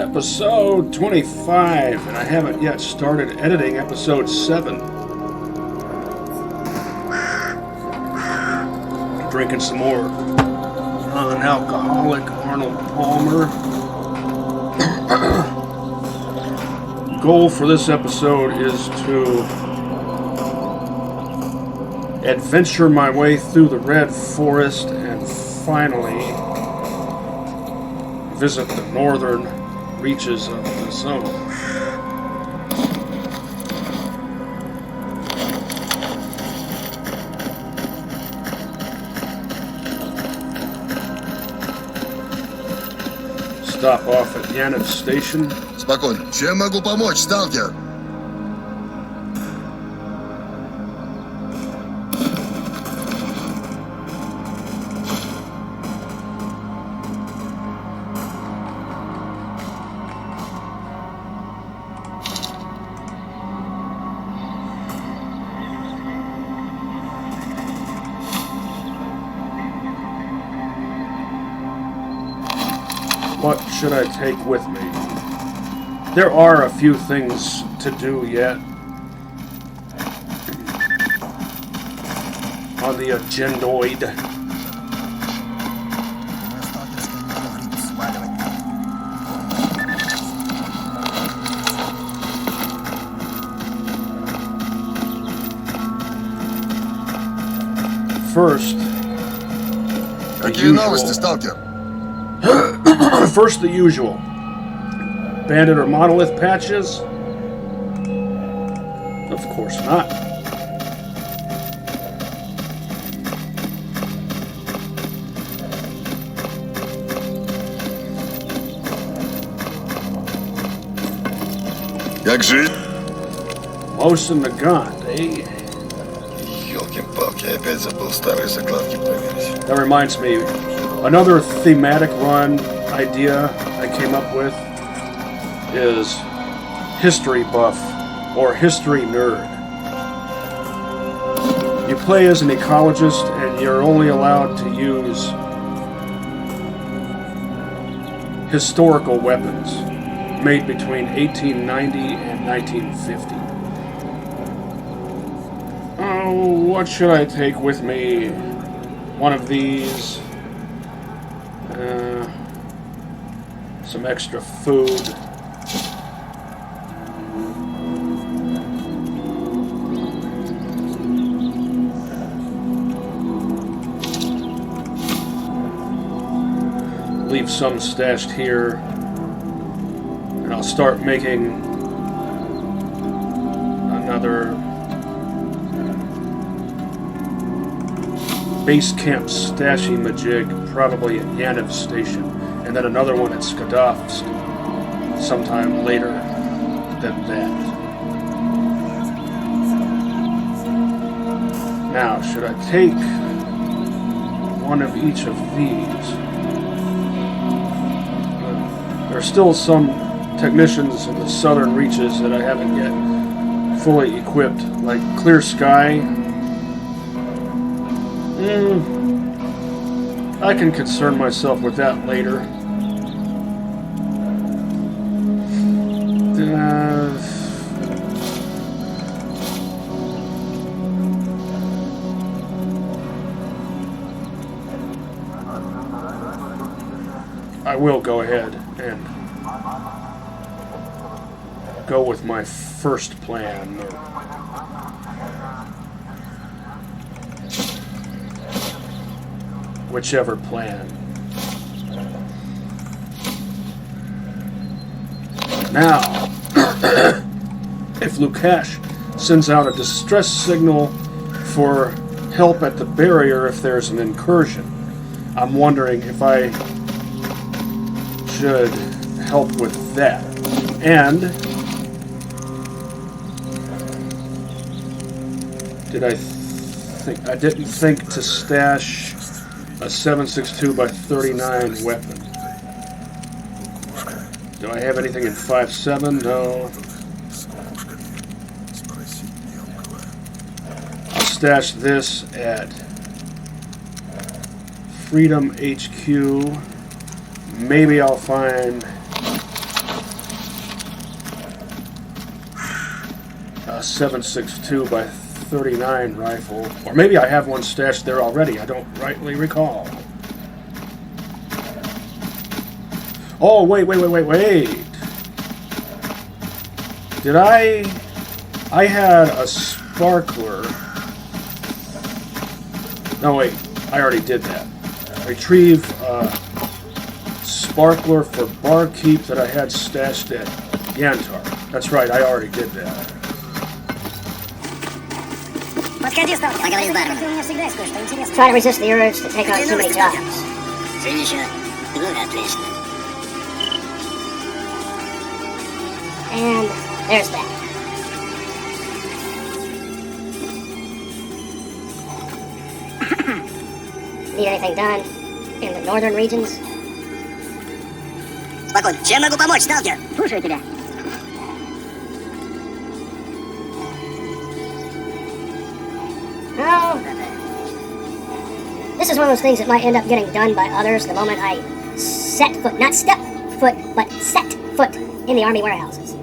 Episode 25, and I haven't yet started editing episode 7. I'm drinking some more non-alcoholic Arnold Palmer. Goal for this episode is to adventure my way through the Red Forest and finally visit the northern reaches of the zone. Stop off at Yanev Station. Спокойно. Чем могу помочь, сталкер? What should I take with me? There are a few things to do yet on the agendoid. First, Какие новости, сталкер? First, the usual. Bandit or monolith patches? Of course not. Как жить? Most in the gun, eh? Ёлки-палки, я опять забыл старые закладки проверить. That reminds me, another thematic run idea I came up with is history buff or history nerd. You play as an ecologist and you're only allowed to use historical weapons made between 1890 and 1950. Oh, what should I take with me? One of these. Some extra food. Leave some stashed here, and I'll start making another base camp stashing-majig, probably at Yanev Station, and then another one at Skadovsk sometime later than that. Now, should I take one of each of these? There are still some technicians in the southern reaches that I haven't yet fully equipped, like Clear Sky. I can concern myself with that later. I will go ahead and go with my first plan. Whichever plan. Now, if Lukash sends out a distress signal for help at the barrier if there's an incursion, I'm wondering if I should help with that. And I didn't think to stash a 7.62 by 39 weapon. Do I have anything in 5.7? No. I'll stash this at Freedom HQ. Maybe I'll find a 7.62 by 39 rifle. Or maybe I have one stashed there already. I don't rightly recall. Oh, wait. Did I had a sparkler. No, wait. I already did that. Retrieve sparkler for barkeep that I had stashed at Yantar. That's right, I already did that. Try to resist the urge to take on too many jobs. And there's that. Need anything done in the northern regions? Спокойно. Чем могу помочь, сталкер? Слушаю тебя. Oh, this is one of those things that might end up getting done by others the moment I set foot, not step foot, but set foot in the army warehouses.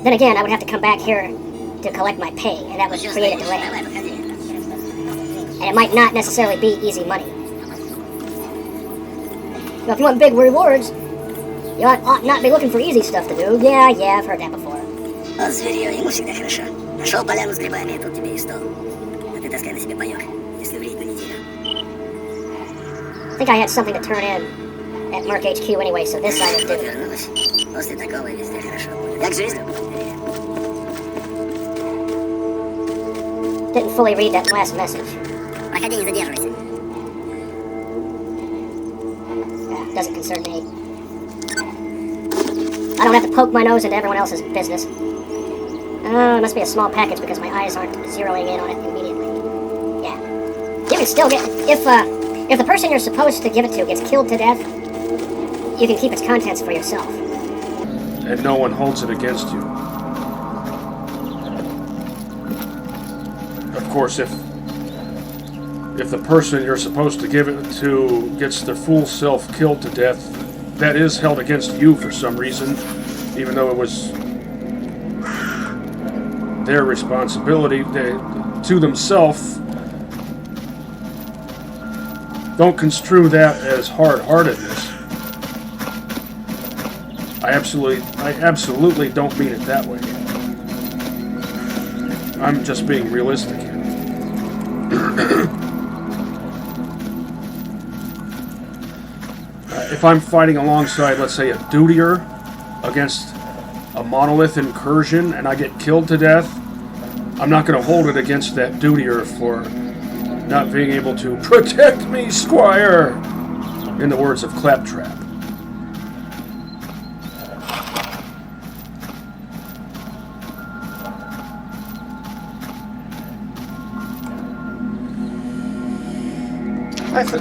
Then again, I would have to come back here to collect my pay, and that would create a delay. And it might not necessarily be easy money. Now, if you want big rewards, you ought not be looking for easy stuff to do. Yeah, I've heard that before. Вот зверьё, ему всегда хорошо. Нашел поляну с грибами, и тут тебе и стол. А ты таскай на себе паёк, если влить на неделю. I think I had something to turn in at Merc HQ anyway, so this I will do. Вернулась. После такого везде хорошо будет. Как жизнь? Didn't fully read that last message. Проходи, не задерживайся. Doesn't concern me. I don't have to poke my nose into everyone else's business. Oh, it must be a small package because my eyes aren't zeroing in on it immediately. Yeah. You can still get... If the person you're supposed to give it to gets killed to death, you can keep its contents for yourself. And no one holds it against you. Of course, if the person you're supposed to give it to gets their full self killed to death, that is held against you for some reason, even though it was their responsibility to themselves. Don't construe that as hard-heartedness. I absolutely don't mean it that way. I'm just being realistic here. If I'm fighting alongside, let's say, a dutier against a monolith incursion and I get killed to death, I'm not going to hold it against that dutier for not being able to protect me, Squire, in the words of Claptrap.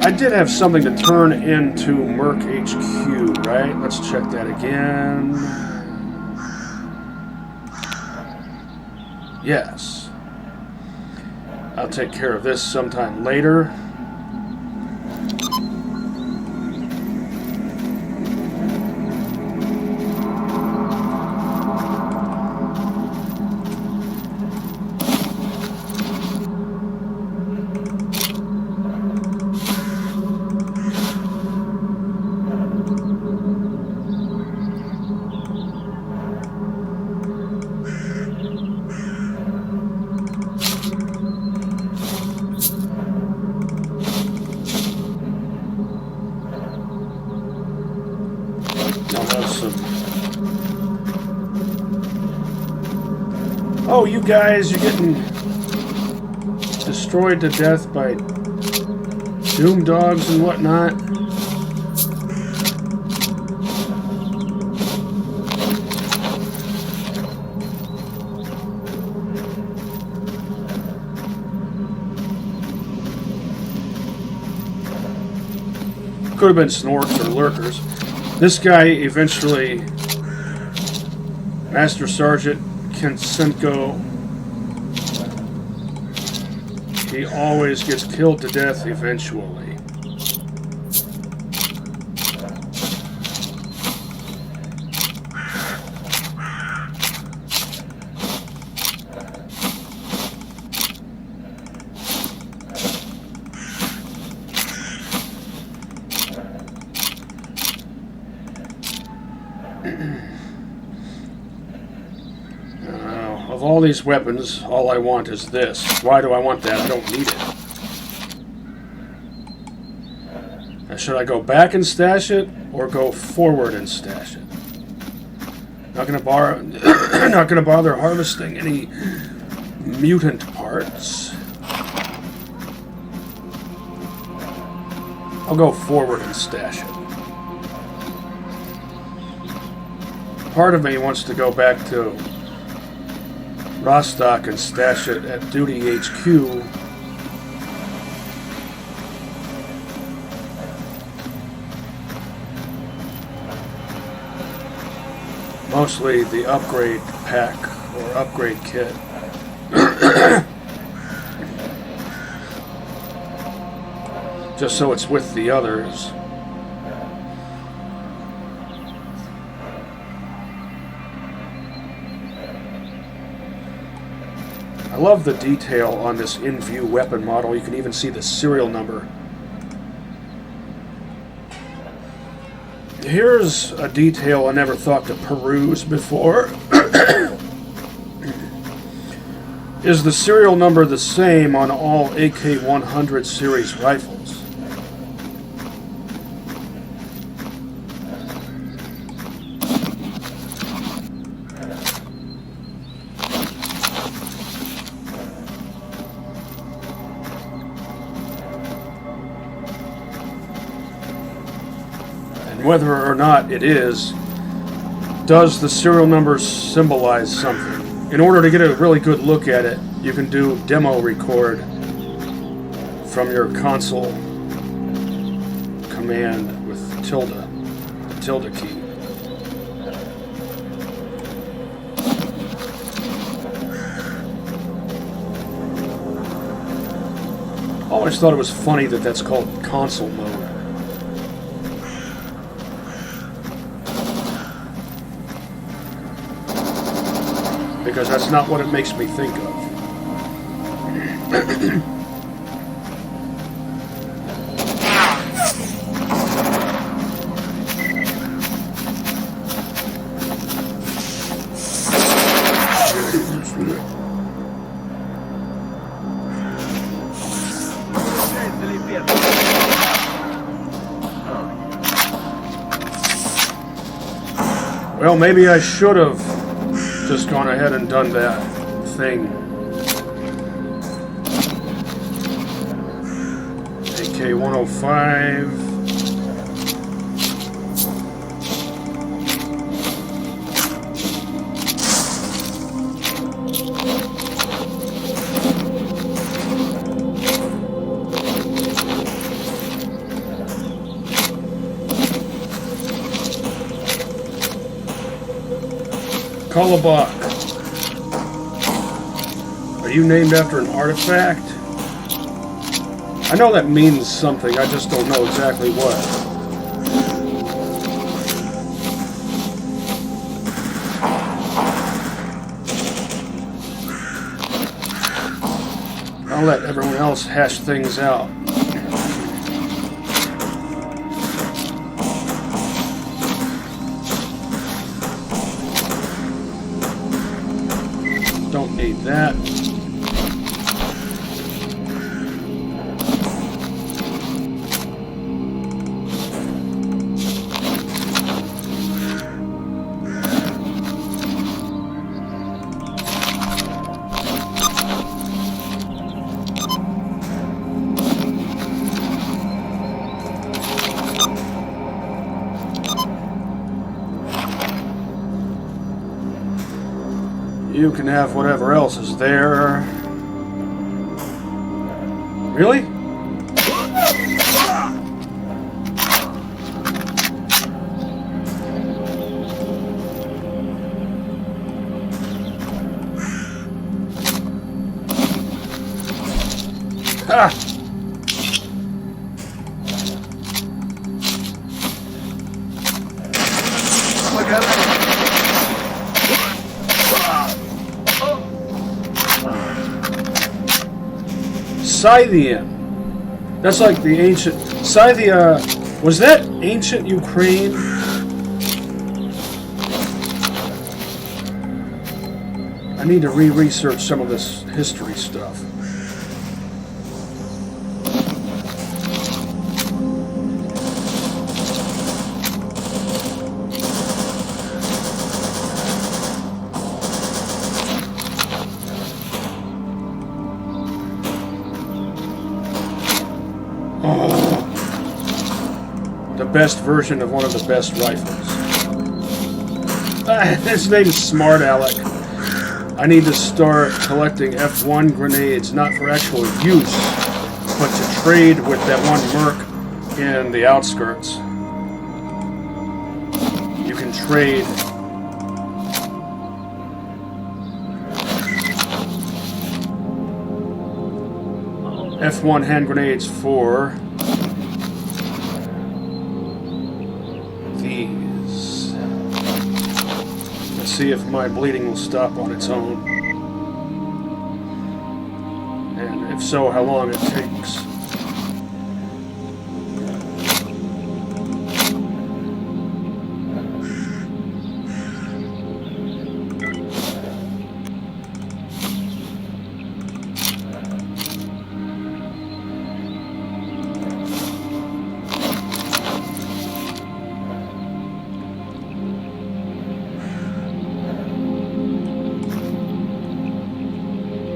I did have something to turn into Merc HQ, right? Let's check that again. Yes. I'll take care of this sometime later. Oh, you guys, you're getting destroyed to death by doom dogs and whatnot. Could have been snorks or lurkers. This guy eventually, Master Sergeant Kensenko, he always gets killed to death eventually. Of all these weapons, all I want is this. Why do I want that? I don't need it. Now, should I go back and stash it, or go forward and stash it? Not gonna bother harvesting any mutant parts. I'll go forward and stash it. Part of me wants to go back to Rostock and stash it at Duty HQ. Mostly the upgrade pack or upgrade kit. Just so it's with the others. I love the detail on this in-view weapon model. You can even see the serial number. Here's a detail I never thought to peruse before. Is the serial number the same on all AK-100 series rifles? Whether or not it is, does the serial number symbolize something? In order to get a really good look at it, you can do demo record from your console command with the tilde key. I always thought it was funny that that's called console mode. Because that's not what it makes me think of. Well, maybe I should have just gone ahead and done that thing. AK-105. Kolobok. Are you named after an artifact? I know that means something, I just don't know exactly what. I'll let everyone else hash things out. Don't need that. You can have whatever else is there. Really? Ha! Look at it. Scythian. That's like the ancient... Scythia... Was that ancient Ukraine? need to re-research some of this history stuff. The best version of one of the best rifles. His name is Smart Alec. I need to start collecting F1 grenades, not for actual use, but to trade with that one merc in the outskirts. You can trade F1 hand grenades for these. Let's see if my bleeding will stop on its own. And if so, how long it takes.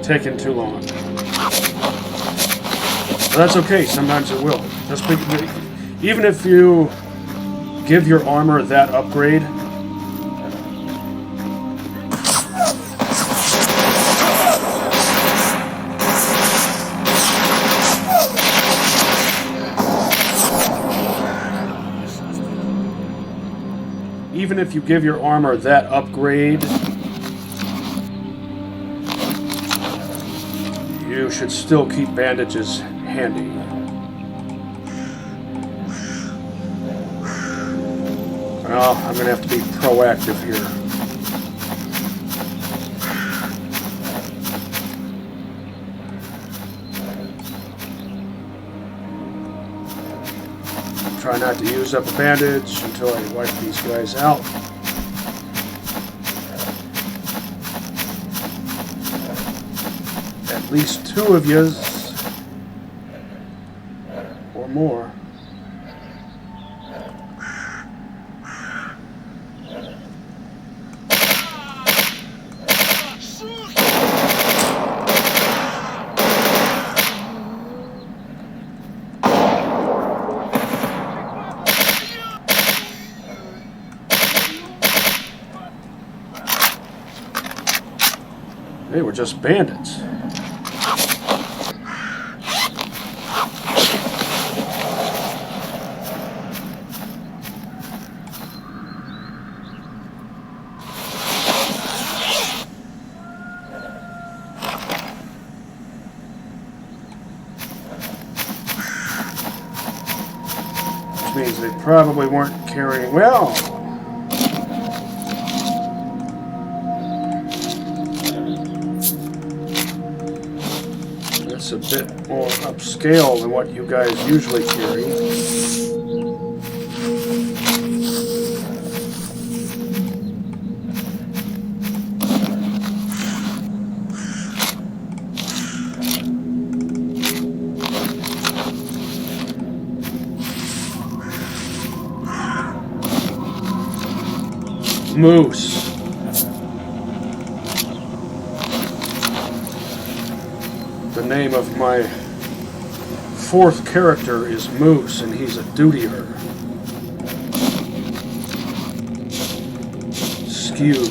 Taking too long. But that's okay, sometimes it will. That's big, even if you give your armor that upgrade, even if you give your armor that upgrade, you should still keep bandages handy. Well, I'm going to have to be proactive here. Try not to use up a bandage until I wipe these guys out. At least two of yous or more. They were just bandits. Means they probably weren't carrying well. That's a bit more upscale than what you guys usually carry. Moose. The name of my fourth character is Moose, and he's a dutier. Skew.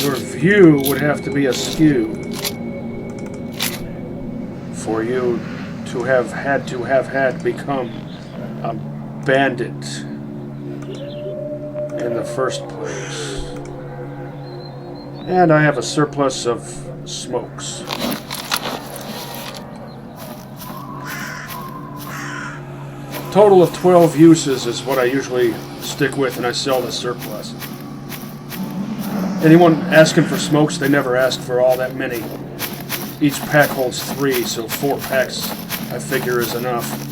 Your view would have to be askew for you to have had become a bandit in the first place. And I have a surplus of smokes. Total of 12 uses is what I usually stick with, and I sell the surplus. Anyone asking for smokes, they never ask for all that many. Each pack holds 3, so 4 packs I figure is enough.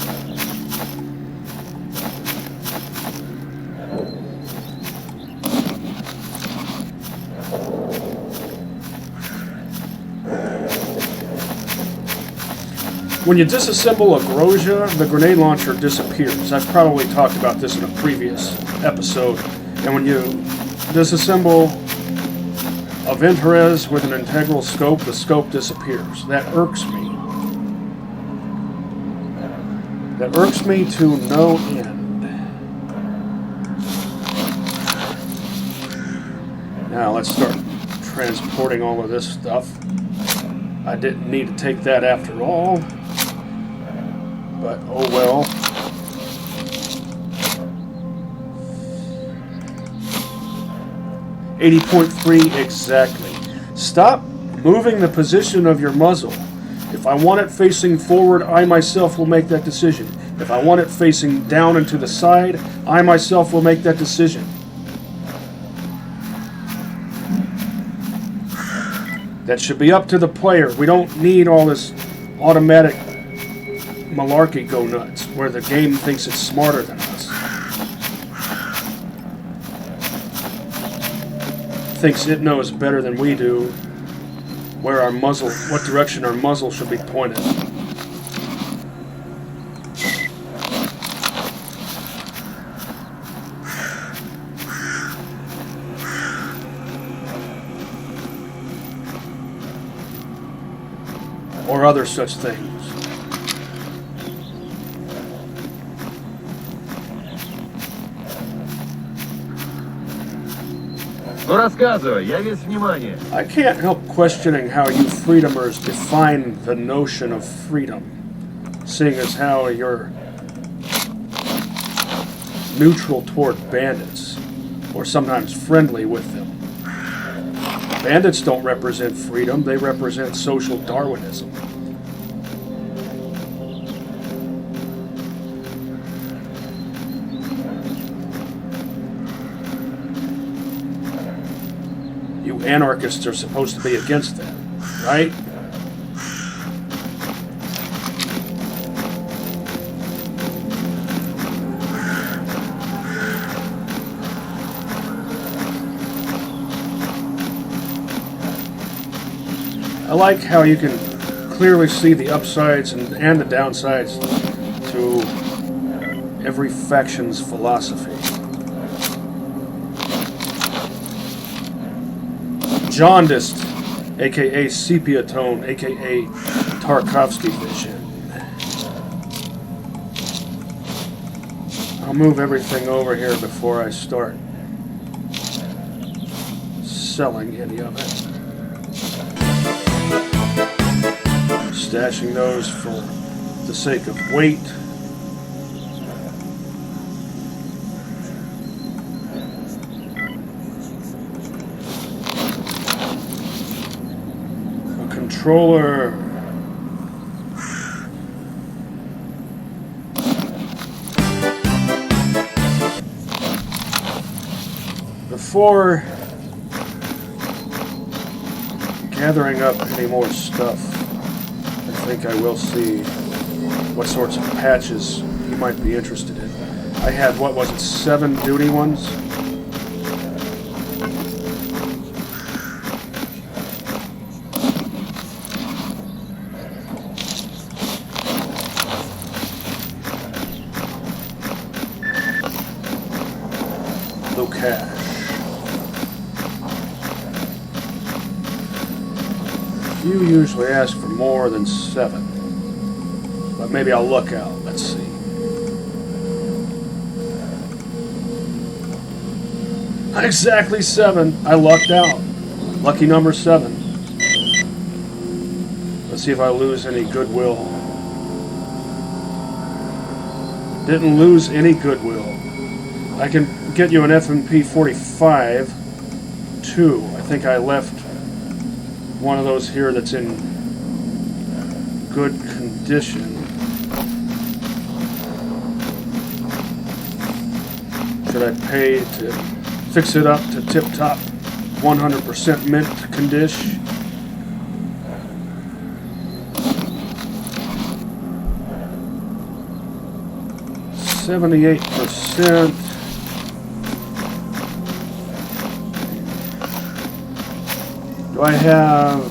When you disassemble a Grozia, the grenade launcher disappears. I've probably talked about this in a previous episode. And when you disassemble a Venturez with an integral scope, the scope disappears. That irks me. That irks me to no end. Now let's start transporting all of this stuff. I didn't need to take that after all. But oh well. .3 exactly. Stop moving the position of your muzzle. If I want it facing forward, I myself will make that decision. If I want it facing down and to the side, I myself will make that decision. That should be up to the player. We don't need all this automatic malarkey go nuts where the game thinks it's smarter than us. Thinks it knows better than we do where our muzzle, what direction our muzzle should be pointed. Or other such things. Ну рассказывай, я весь внимание. I can't help questioning how you freedomers define the notion of freedom, seeing as how you're neutral toward bandits, or sometimes friendly with them. Bandits don't represent freedom, they represent social Darwinism. You anarchists are supposed to be against that, right? I like how you can clearly see the upsides and the downsides to every faction's philosophy. Jaundiced, aka sepia tone, aka Tarkovsky vision. I'll move everything over here before I start selling any of it. Stashing those for the sake of weight. A controller. Before gathering up any more stuff, I think I will see what sorts of patches you might be interested in. I had, what was it, 7 duty ones? Low cash. You usually ask for more than 7, but maybe I'll look out. Let's see. Exactly 7. I lucked out. Lucky number 7. Let's see if I lose any goodwill. Didn't lose any goodwill. I can get you an Ep.25 too. I think I left one of those here that's in good condition. Should I pay to fix it up to tip-top 100% mint condition? %. Do I have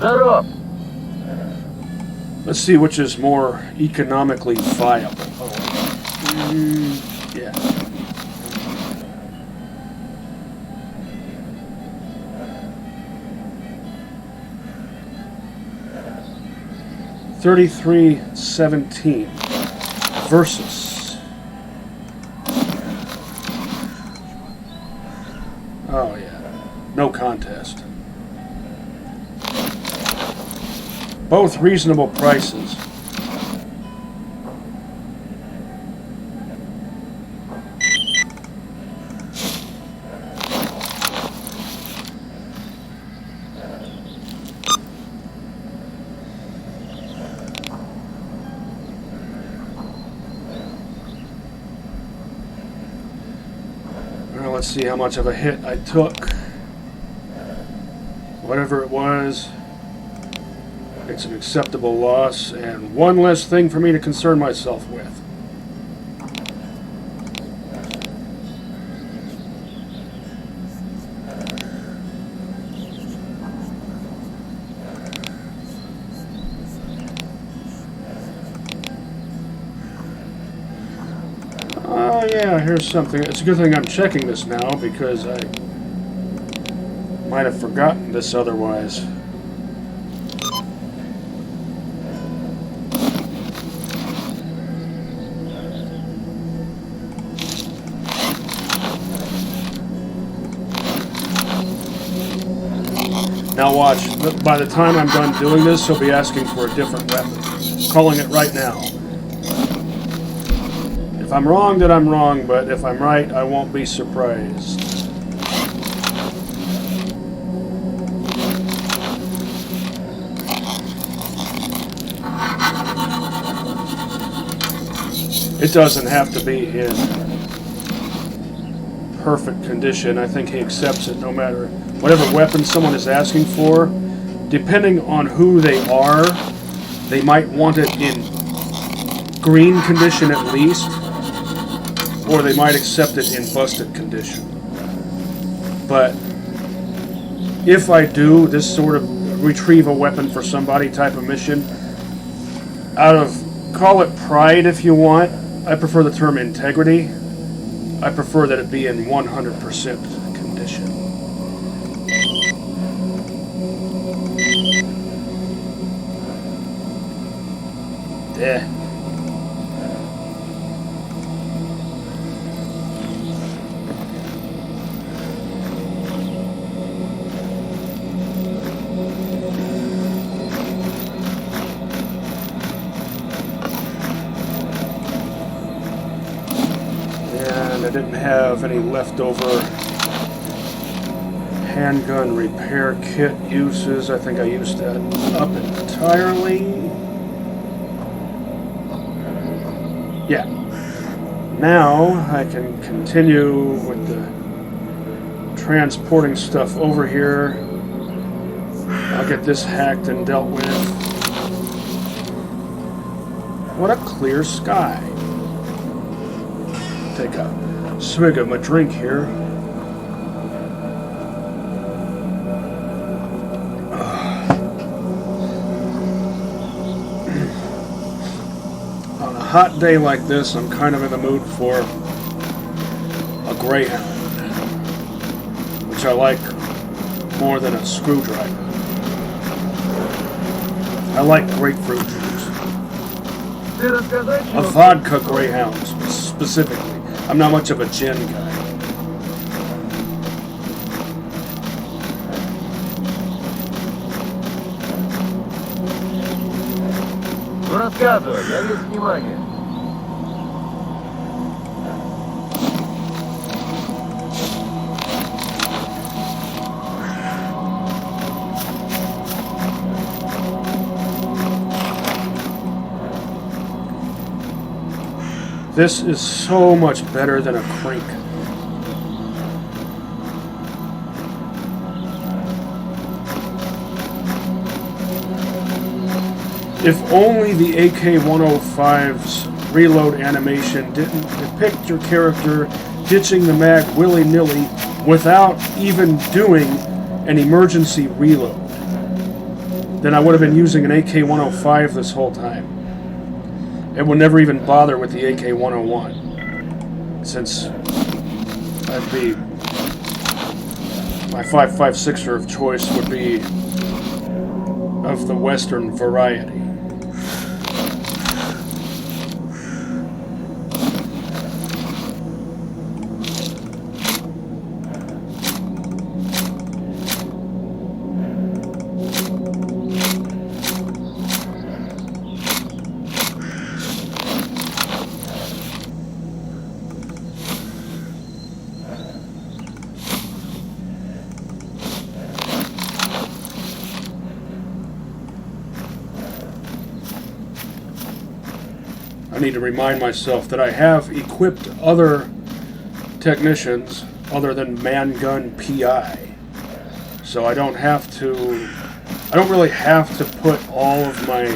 Здоров! Let's see which is more economically viable. Yeah. $33.17 versus. Oh yeah, no contest. Both reasonable prices. Well, let's see how much of a hit I took. Whatever it was. It's an acceptable loss, and one less thing for me to concern myself with. Oh yeah, here's something. It's a good thing I'm checking this now, because I might have forgotten this otherwise. Now watch, by the time I'm done doing this, he'll be asking for a different weapon. Calling it right now. If I'm wrong, then I'm wrong, but if I'm right, I won't be surprised. It doesn't have to be in perfect condition. I think he accepts it no matter whatever weapon someone is asking for. Depending on who they are, they might want it in green condition at least, or they might accept it in busted condition. But if I do this sort of retrieve a weapon for somebody type of mission, out of, call it pride if you want, I prefer the term integrity. I prefer that it be in 100% condition. Yeah. And I didn't have any leftover handgun repair kit uses. I think I used that up entirely. Yeah. Now I can continue with the transporting stuff over here. I'll get this hacked and dealt with. What a clear sky. Take a swig of my drink here. On a hot day like this, I'm kind of in the mood for a Greyhound, which I like more than a screwdriver. I like grapefruit juice. A vodka Greyhound, specifically. I'm not much of a gin guy. Ну рассказывай, я весь внимание. This is so much better than a crank. If only the AK-105's reload animation didn't depict your character ditching the mag willy-nilly without even doing an emergency reload. then I would have been using an AK-105 this whole time. It would never even bother with the AK-101, since I'd be... my 5.56er of choice would be of the Western variety. I need to remind myself that I have equipped other technicians other than Mangun PI. So I don't really have to put all of my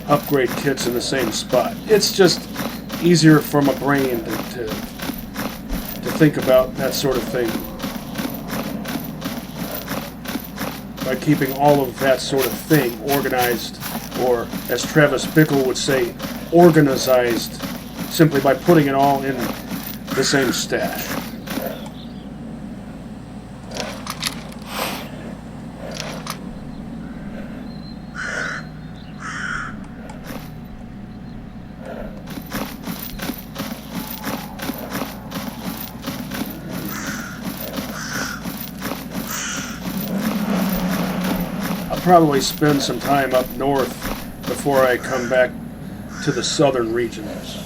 upgrade kits in the same spot. It's just easier for my brain to think about that sort of thing. By keeping all of that sort of thing organized, or as Travis Bickle would say, organized, simply by putting it all in the same stash. I'll probably spend some time up north before I come back to the southern regions.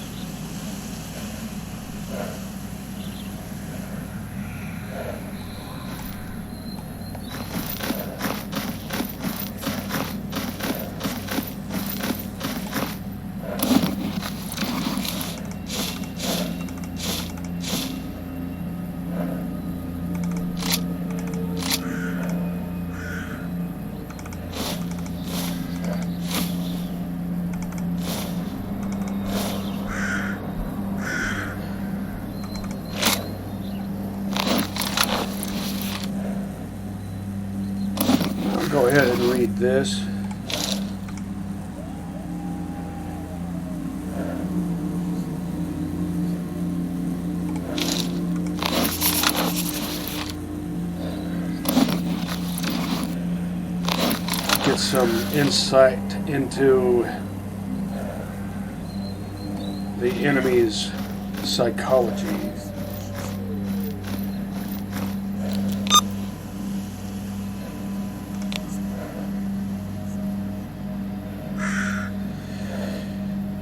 Go ahead and read this. Get some insight into the enemy's psychology.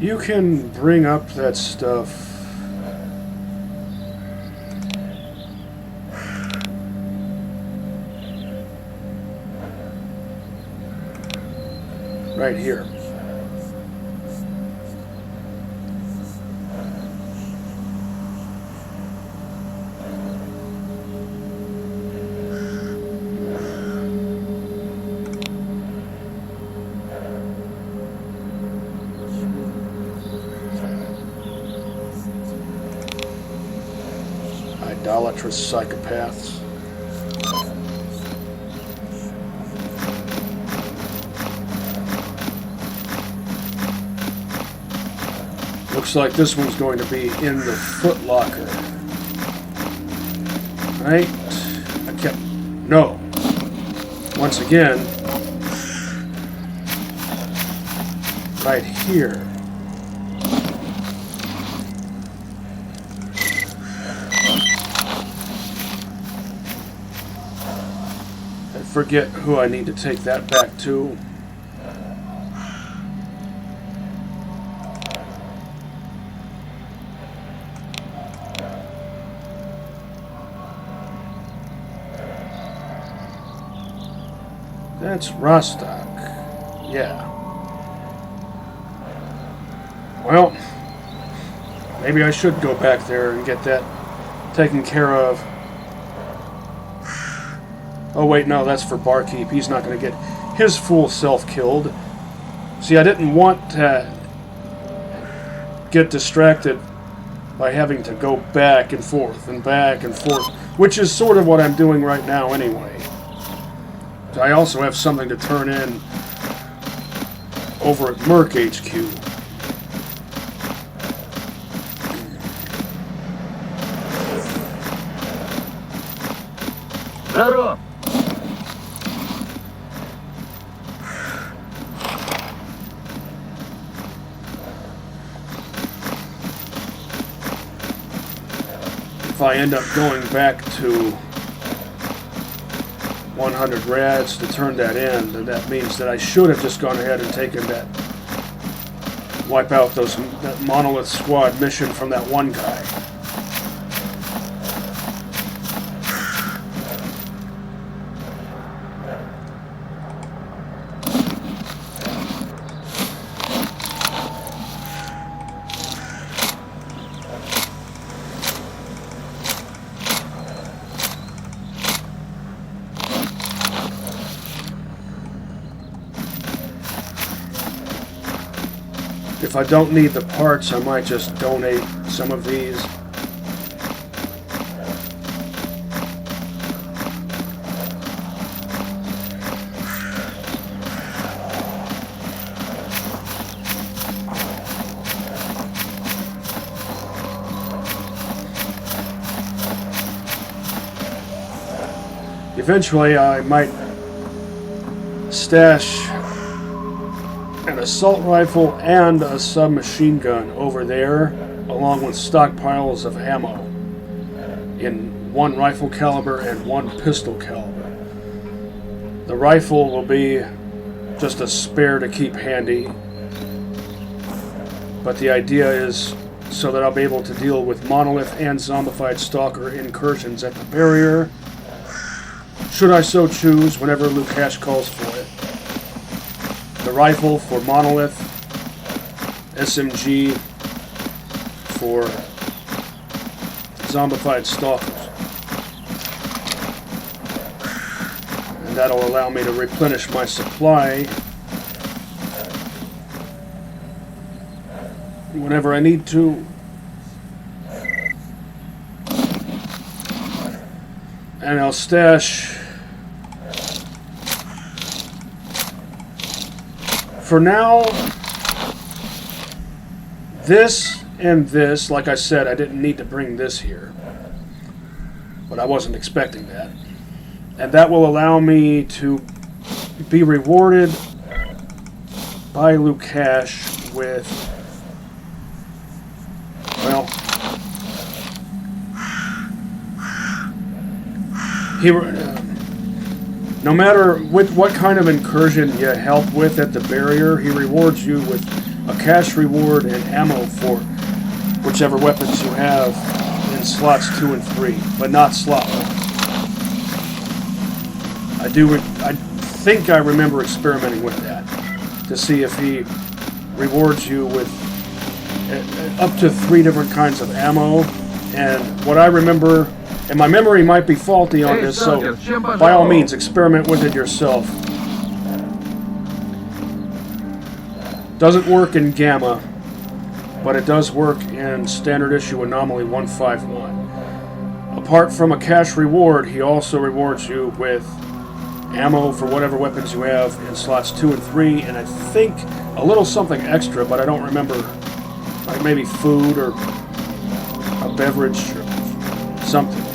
You can bring up that stuff right here. Idolatrous psychopaths. Looks like this one's going to be in the foot locker. Right? No. Once again, right here. I forget who I need to take that back to. That's Rostock. Yeah. Well, maybe I should go back there and get that taken care of. Oh wait, no, that's for Barkeep. He's not going to get his full self killed. See, I didn't want to get distracted by having to go back and forth, which is sort of what I'm doing right now anyway. I also have something to turn in over at Merc HQ. Здорово! If I end up going back to 100 rads to turn that in, then that means that I should have just gone ahead and taken that, wipe out that Monolith Squad mission from that one guy. If I don't need the parts, I might just donate some of these. Eventually, I might stash an assault rifle and a submachine gun over there, along with stockpiles of ammo in 1 rifle caliber and 1 pistol caliber. The rifle will be just a spare to keep handy, but the idea is so that I'll be able to deal with Monolith and zombified S.T.A.L.K.E.R incursions at the barrier, should I so choose, whenever Lukash calls for it. The rifle for Monolith, SMG for zombified S.T.A.L.K.E.R s. And that'll allow me to replenish my supply whenever I need to. And I'll stash, for now, this and this. Like I said, I didn't need to bring this here, but I wasn't expecting that. And that will allow me to be rewarded by Lukash with, well, no matter what kind of incursion you help with at the barrier, he rewards you with a cash reward and ammo for whichever weapons you have in slots 2 and 3, but not slot 1. I think I remember experimenting with that to see if he rewards you with up to 3 different kinds of ammo. And what I remember, and my memory might be faulty on this, so by all means, experiment with it yourself. Doesn't work in Gamma, but it does work in standard issue Anomaly 151. Apart from a cash reward, he also rewards you with ammo for whatever weapons you have in slots 2 and 3, and I think a little something extra, but I don't remember, like maybe food or a beverage or something.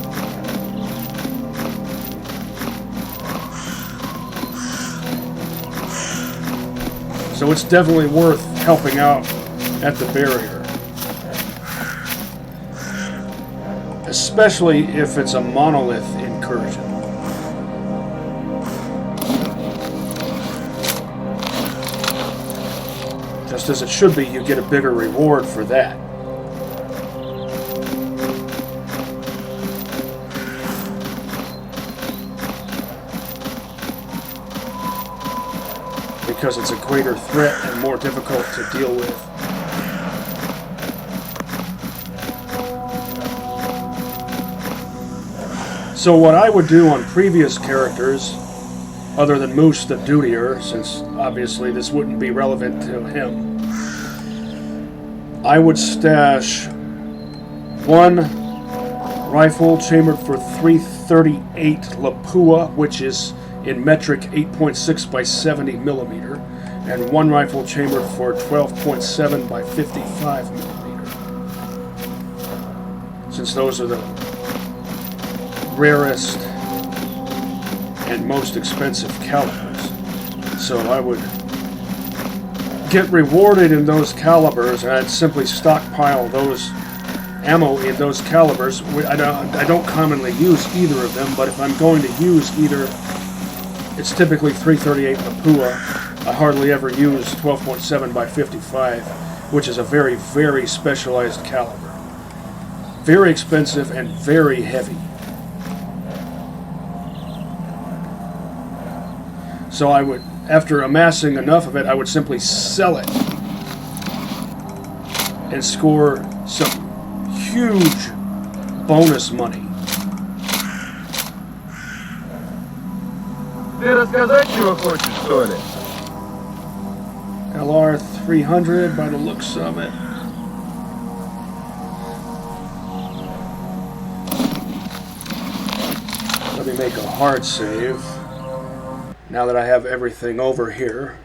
So it's definitely worth helping out at the barrier. Especially if it's a Monolith incursion. Just as it should be, you get a bigger reward for that. Because it's a greater threat and more difficult to deal with. So what I would do on previous characters, other than Moose the Dutier, since obviously this wouldn't be relevant to him, I would stash 1 rifle chambered for 338 Lapua, which is in metric 8.6 by 70 millimeter, and one rifle chambered for 12.7 by 55 millimeter. Since those are the rarest and most expensive calibers, so I would get rewarded in those calibers, and I'd simply stockpile those ammo in those calibers. I don't commonly use either of them, but if I'm going to use either, it's typically 338 Lapua. I hardly ever use 12.7 by 55, which is a very, very specialized caliber. Very expensive and very heavy. So I would, after amassing enough of it, I would simply sell it and score some huge bonus money. Ты рассказать чего хочешь, что ли? LR 300 by the looks of it. Let me make a hard save now that I have everything over here.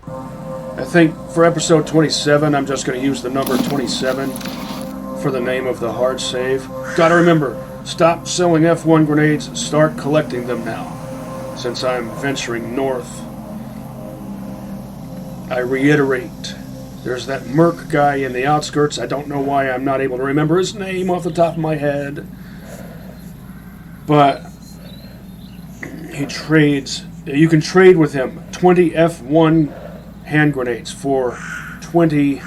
I think for episode 27, I'm just going to use the number 27 for the name of the hard save. Gotta remember, stop selling F1 grenades, start collecting them now, since I'm venturing north. I reiterate, there's that Merc guy in the outskirts. I don't know why I'm not able to remember his name off the top of my head, but he trades, you can trade with him 20 F1 hand grenades for 20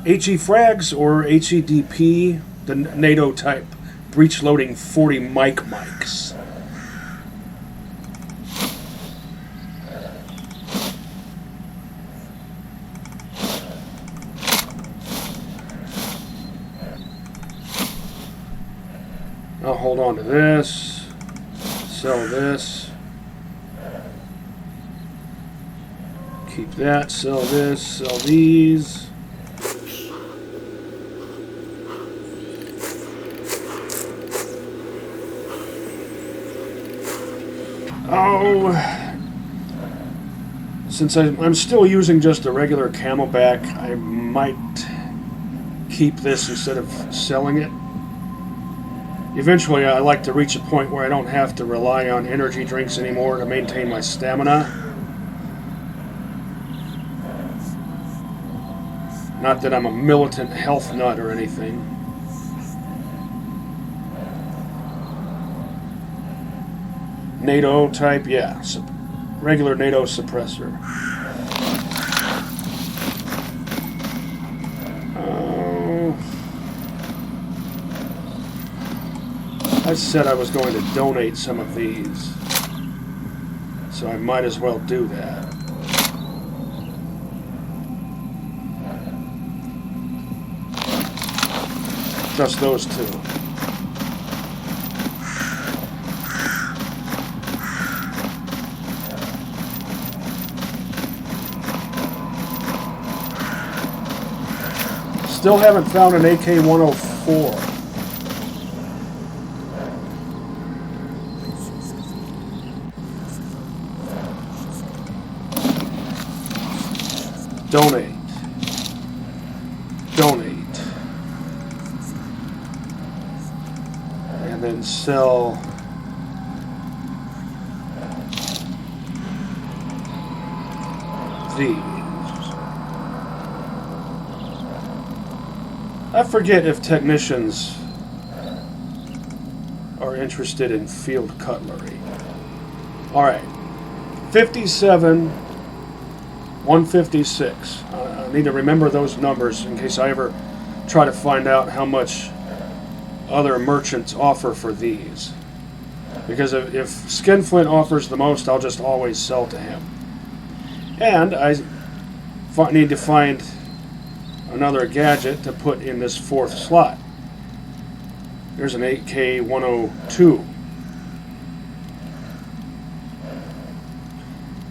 HE frags or HEDP, the NATO type breech loading 40 mics. I'll hold on to this, sell this, keep that, sell this, sell these. Oh, since I'm still using just a regular Camelback, I might keep this instead of selling it. Eventually, I like to reach a point where I don't have to rely on energy drinks anymore to maintain my stamina. Not that I'm a militant health nut or anything. NATO type, yeah. Regular NATO suppressor. I said I was going to donate some of these, so I might as well do that. Just those two. Still haven't found an AK-104. Donate. Donate. And then sell these. I forget if technicians are interested in field cutlery. Alright. 57, 156. I need to remember those numbers in case I ever try to find out how much other merchants offer for these. Because if Skinflint offers the most, I'll just always sell to him. And I need to find another gadget to put in this fourth slot. There's an AK-102.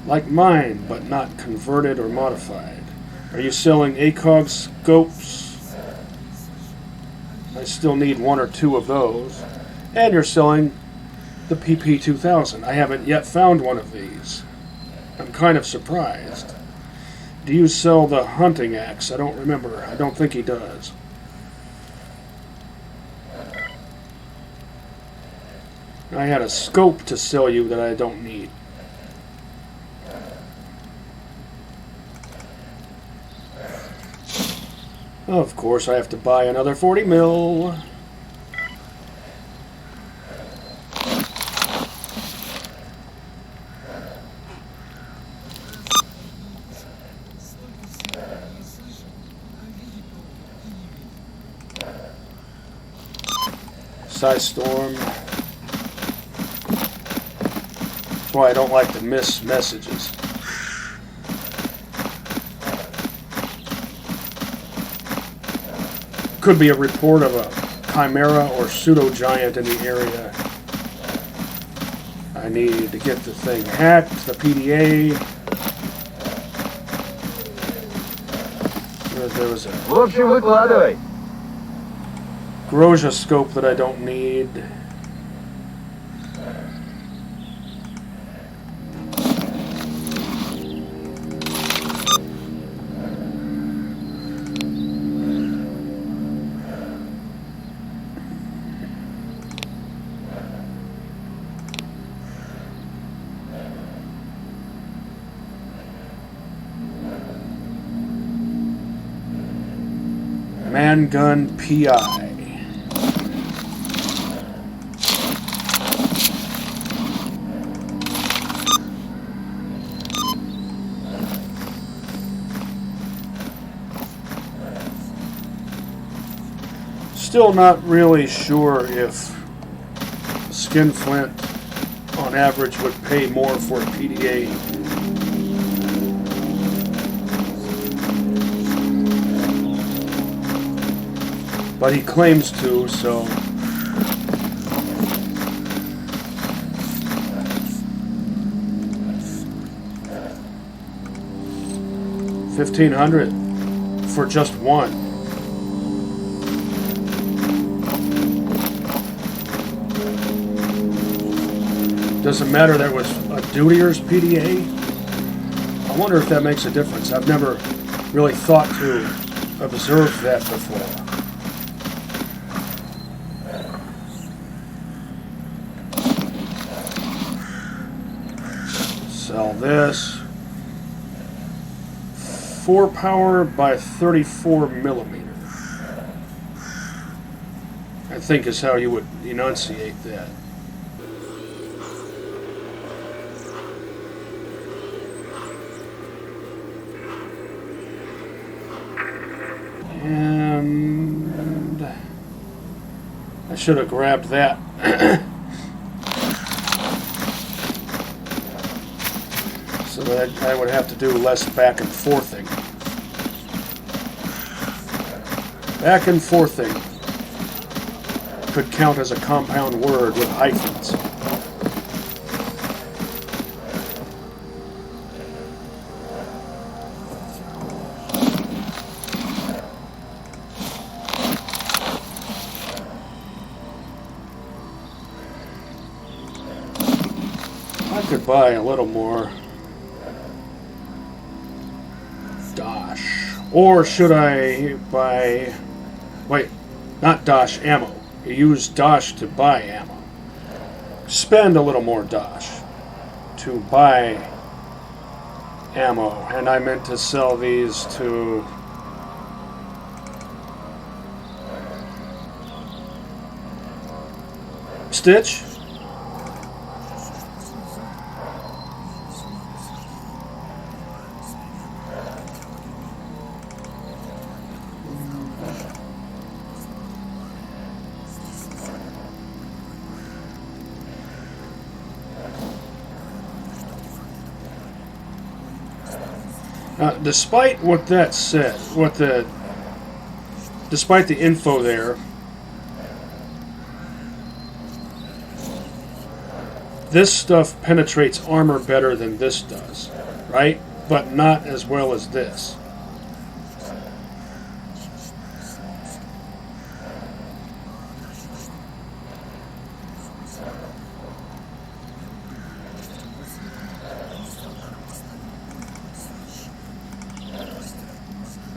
Like mine, but not converted or modified. Are you selling ACOG scopes? I still need 1 or 2 of those. And you're selling the PP-2000. I haven't yet found one of these. I'm kind of surprised. Do you sell the hunting axe? I don't remember. I don't think he does. I had a scope to sell you that I don't need. Of course, I have to buy another 40 mil. Size storm. That's why I don't like to miss messages. Could be a report of a chimera or pseudo-giant in the area. I need to get the thing hacked, the PDA. There was a В общем, выкладывай. Grosja scope that I don't need. Mangun PI. Still not really sure if Skinflint on average would pay more for a PDA. But he claims to, so $1,500 for just one. Doesn't matter that was a Dudier's PDA. I wonder if that makes a difference. I've never really thought to observe that before. Sell this. 4 power by 34 millimeter. I think is how you would enunciate that. And I should have grabbed that. So that I would have to do less back and forthing. Back and forthing could count as a compound word with hyphens. I could buy a little more Dosh. Or should I buy... Wait, not Dosh ammo. You use Dosh to buy ammo. Spend a little more Dosh to buy ammo. And I meant to sell these to... Stitch? Despite what that said, despite the info there, this stuff penetrates armor better than this does, right? But not as well as this.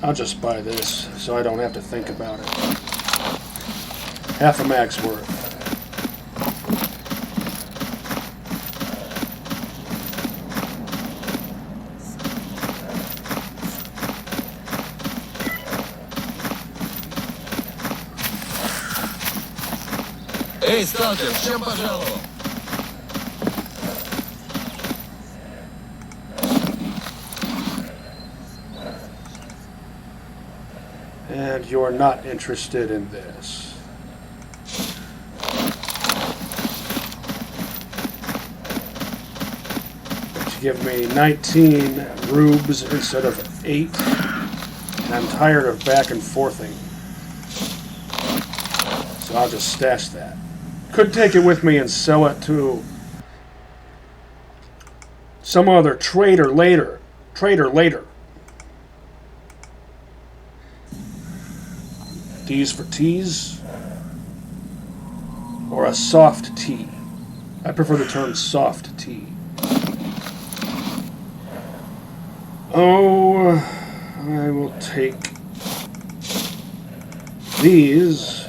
I'll just buy this so I don't have to think about it. Half a mag's worth. Эй, сталкер, с чем пожаловал? And you're not interested in this. But you give me 19 rubes instead of 8. And I'm tired of back and forthing. So I'll just stash that. Could take it with me and sell it to some other trader later. D's for teas, or a soft tea. I prefer the term soft tea. Oh, I will take these.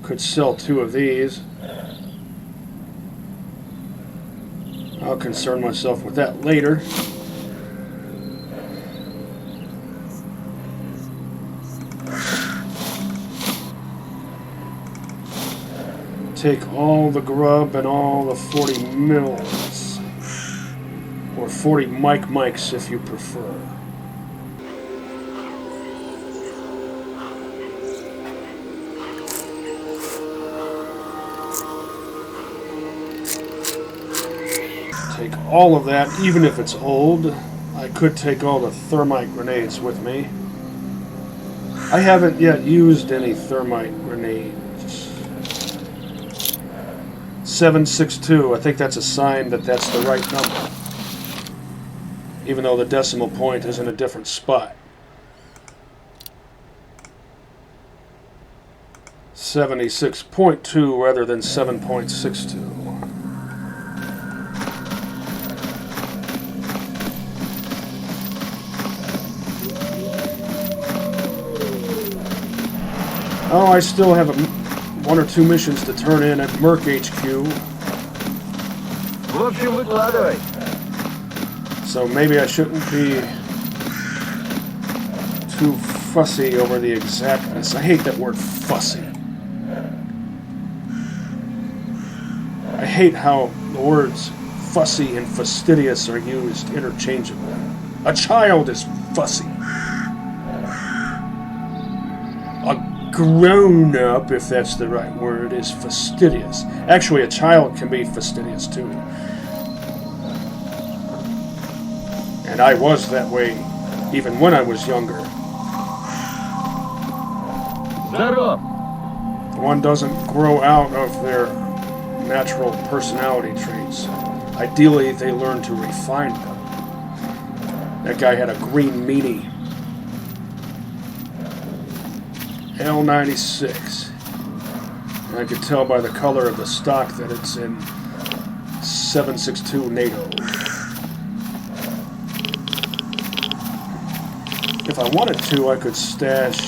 Could sell 2 of these. I'll concern myself with that later. Take all the grub and all the 40 mils. Or 40 mics if you prefer. Take all of that, even if it's old. I could take all the thermite grenades with me. I haven't yet used any thermite grenades. 762, I think that's a sign that that's the right number. Even though the decimal point is in a different spot. 76.2 rather than 7.62. Oh, I still have 1 or 2 missions to turn in at Merc HQ. В общем, выкладывай. So maybe I shouldn't be too fussy over the exactness. I hate that word fussy. I hate how the words fussy and fastidious are used interchangeably. A child is fussy. A grown-up, if that's the right word, is fastidious. Actually, a child can be fastidious too. And I was that way even when I was younger. Здорово. One doesn't grow out of their natural personality traits. Ideally, they learn to refine them. That guy had a green meanie. L96. And I could tell by the color of the stock that it's in 762 NATO. If I wanted to, I could stash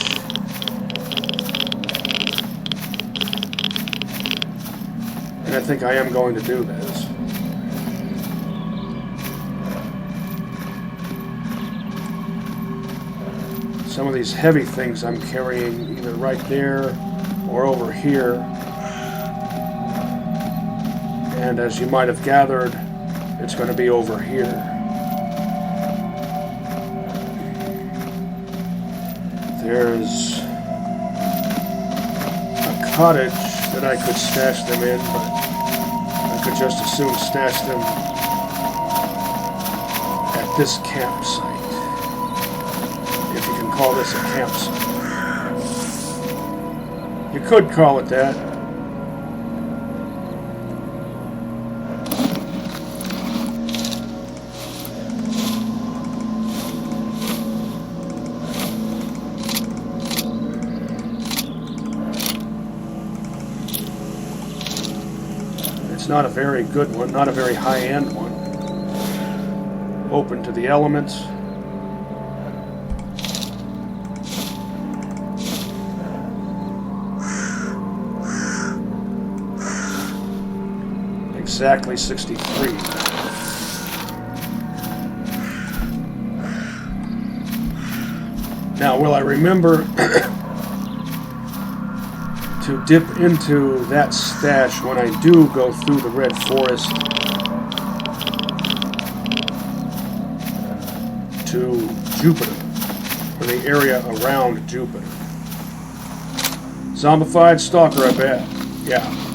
and I think I am going to do this. Some of these heavy things I'm carrying either right there or over here. And as you might have gathered, it's going to be over here. There's a cottage that I could stash them in, but I could just as soon stash them at this campsite. If you can call this a campsite. You could call it that. It's not a very good one, not a very high-end one. Open to the elements. exactly 63. Now, will I remember to dip into that stash when I do go through the Red Forest to Jupiter, or the area around Jupiter? Zombified stalker, I bet. Yeah.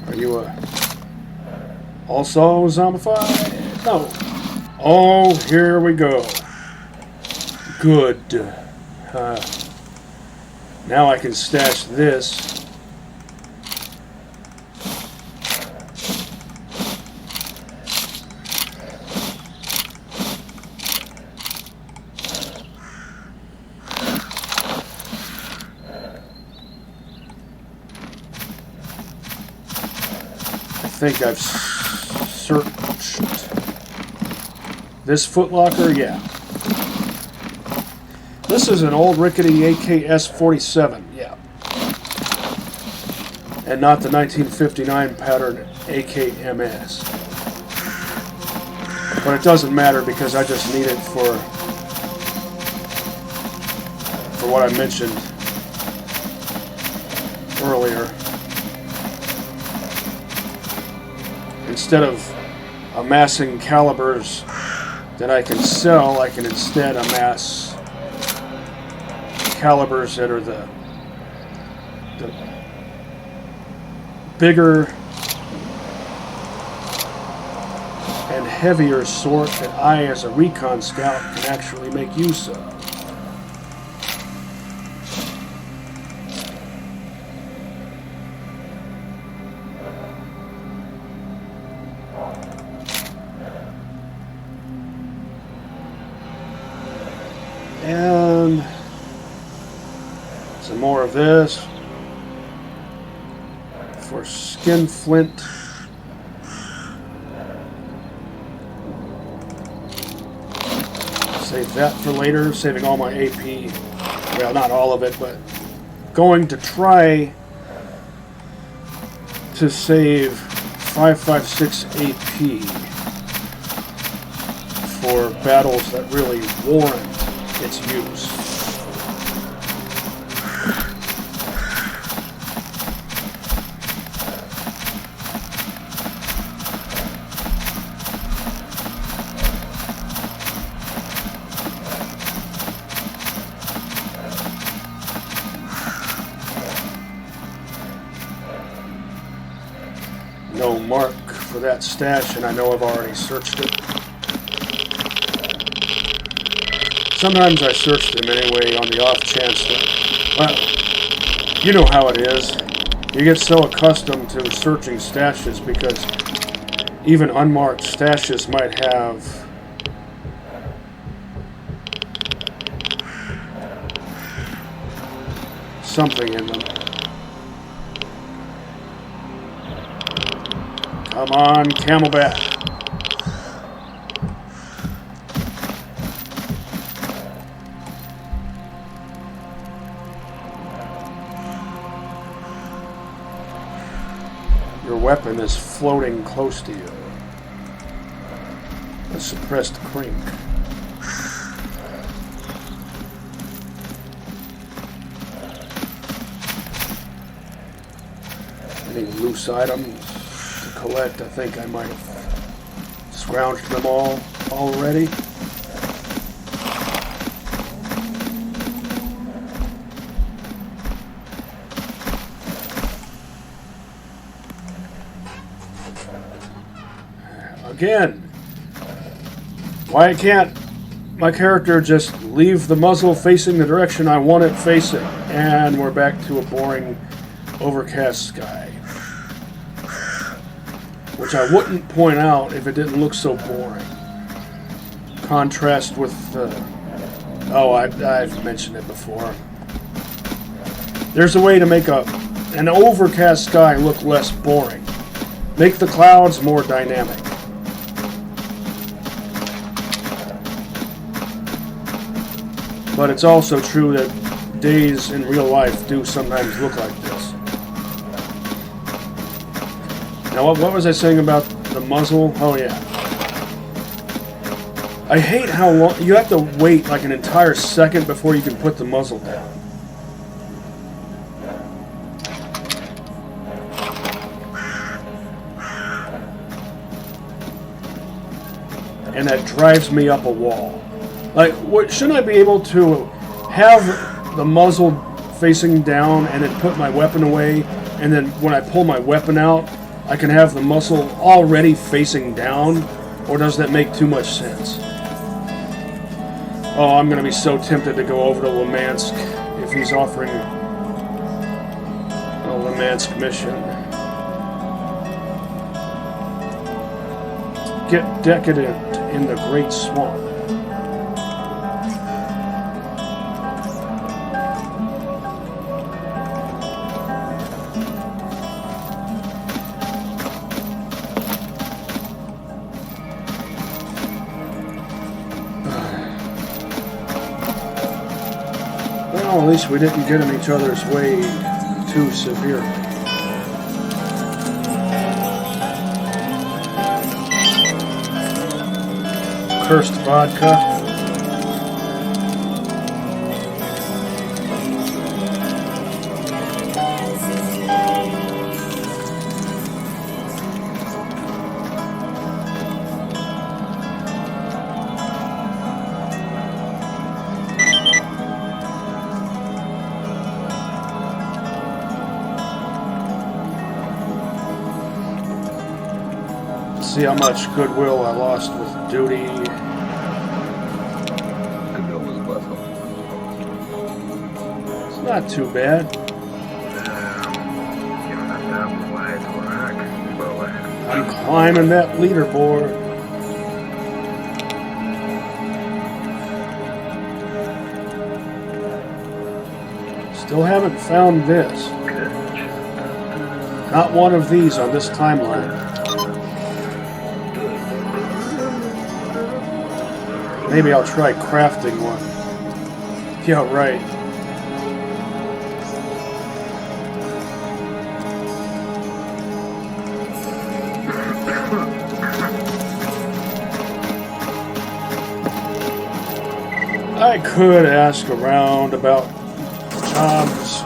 Are you also zombified? No. Oh, here we go. Good. Now I can stash this. I think I've searched this footlocker. Yeah. This is an old rickety AK-47. Yeah. And not the 1959 pattern AK-MS. But it doesn't matter because I just need it for what I mentioned earlier. Instead of amassing calibers that I can sell, I can instead amass calibers that are the bigger and heavier sort that I, as a Recon scout, can actually make use of. And some more of this for skin flint. Save that for later, saving all my AP. Well, not all of it, but going to try to save 556 AP for battles that really warrant its use. No mark for that stash, and I know I've already searched it. Sometimes I search them anyway on the off chance that, well, you know how it is. You get so accustomed to searching stashes because even unmarked stashes might have something in them. Come on, Camelback. Your weapon is floating close to you. A suppressed crink. Any loose items to collect? I think I might have scrounged them all already. Again, why can't my character just leave the muzzle facing the direction I want it facing? And we're back to a boring, overcast sky. Which I wouldn't point out if it didn't look so boring. Contrast with the... Oh, I've mentioned it before. There's a way to make an overcast sky look less boring. Make the clouds more dynamic. But it's also true that days in real life do sometimes look like this. Now, what was I saying about the muzzle? Oh, yeah. I hate how long... You have to wait like an entire second before you can put the muzzle down. And that drives me up a wall. Like, shouldn't I be able to have the muzzle facing down and then put my weapon away, and then when I pull my weapon out, I can have the muzzle already facing down? Or does that make too much sense? Oh, I'm going to be so tempted to go over to Lemansk if he's offering a Lemansk mission. Get decadent in the Great Swamp. Well, at least we didn't get in each other's way too severely. Cursed vodka. See how much goodwill I lost with duty. It's not too bad. I'm climbing that leaderboard. Still haven't found this. Not one of these on this timeline. Maybe I'll try crafting one. Yeah, right. I could ask around about jobs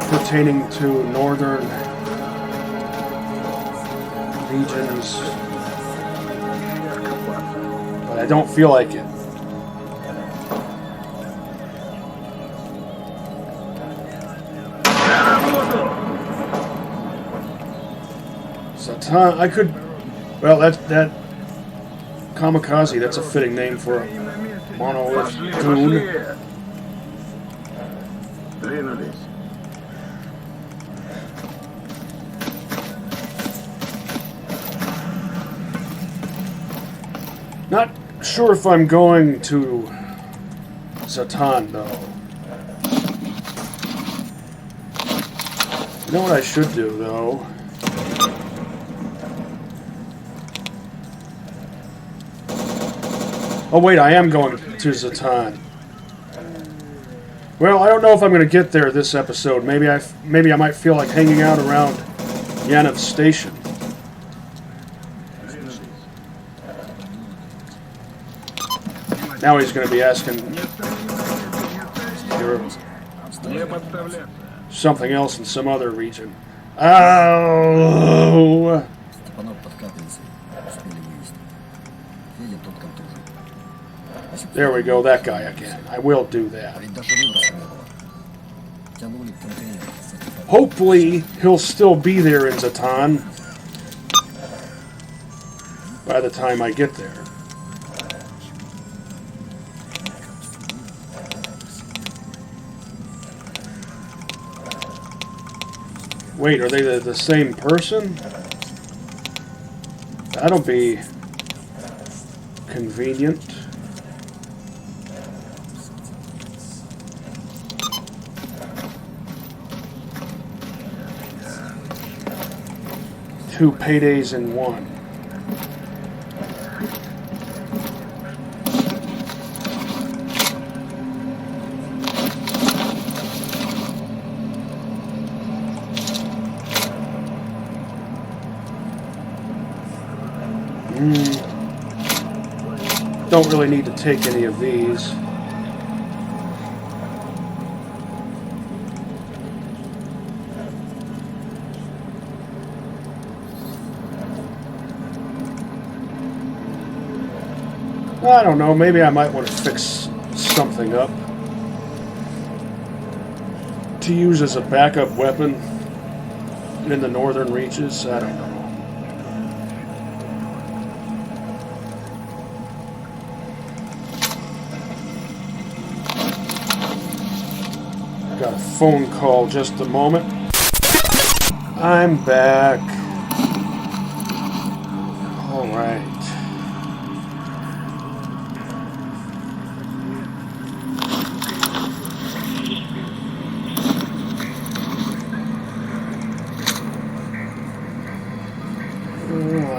pertaining to northern regions, but I don't feel like it. Satan, I could. Well, that kamikaze. That's a fitting name for a monolith goon. Not sure if I'm going to Satan, though. You know what I should do, though? Oh, wait, I am going to Satan. Well, I don't know if I'm going to get there this episode. Maybe I might feel like hanging out around Yanov Station. Now he's going to be asking something else in some other region. Oh! There we go, that guy again. I will do that. Hopefully, he'll still be there in Zatan by the time I get there. Wait, are they the same person? That'll be convenient. Two paydays in one. Don't really need to take any of these. I don't know, maybe I might want to fix something up to use as a backup weapon in the northern reaches. I don't know. Got a phone call, just a moment. I'm back. All right.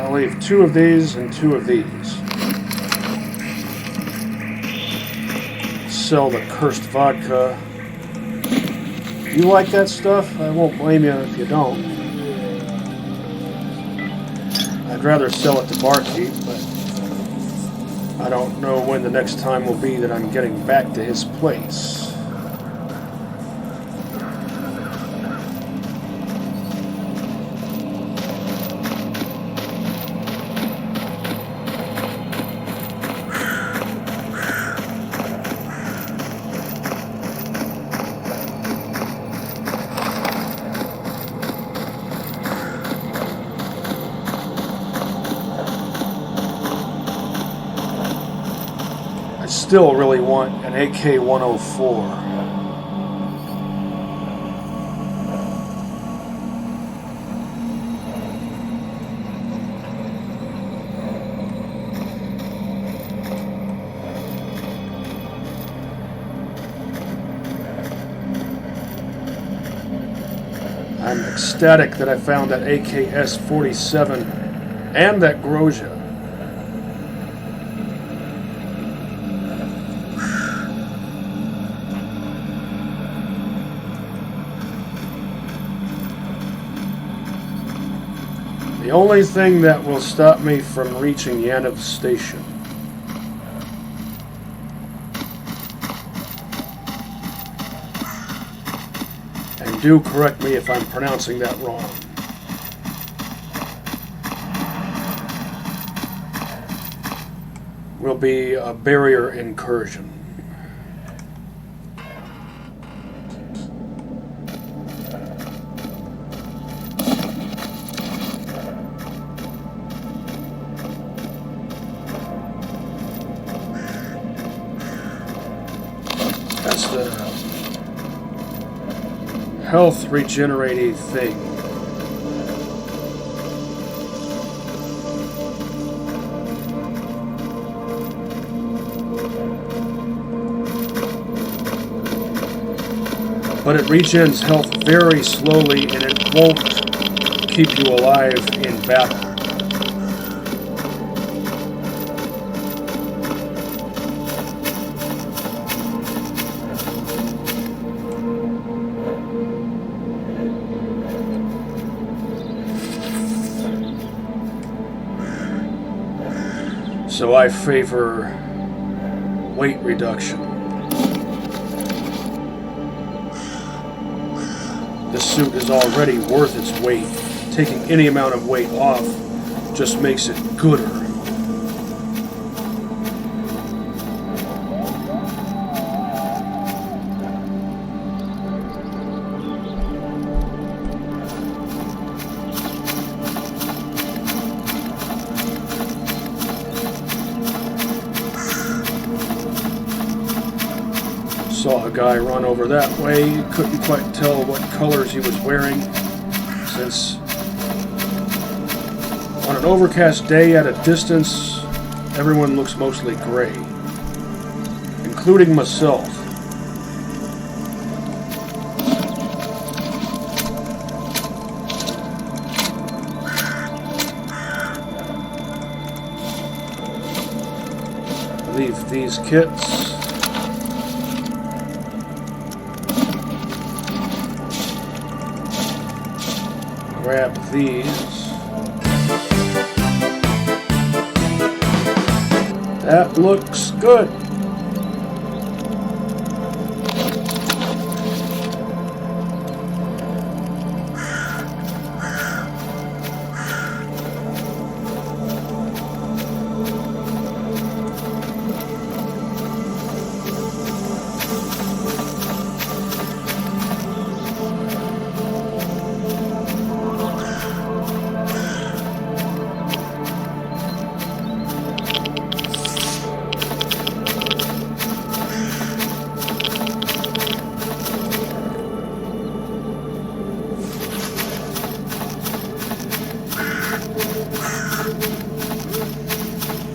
I'll leave 2 of these and 2 of these. Sell the cursed vodka. You like that stuff? I won't blame you if you don't. I'd rather sell it to Barkeep, but I don't know when the next time will be that I'm getting back to his place. Still really want an AK-104. I'm ecstatic that I found that AK-47 and that Grozia. The only thing that will stop me from reaching Yanov Station. And do correct me if I'm pronouncing that wrong. Will be a barrier incursion. That's the health regenerating thing. But it regens health very slowly and it won't keep you alive in battle. So I favor weight reduction. The suit is already worth its weight. Taking any amount of weight off just makes it gooder. Saw a guy run over that way. Couldn't quite tell what colors he was wearing, since on an overcast day at a distance, everyone looks mostly gray, including myself. Leave these kits. Grab these. That looks good.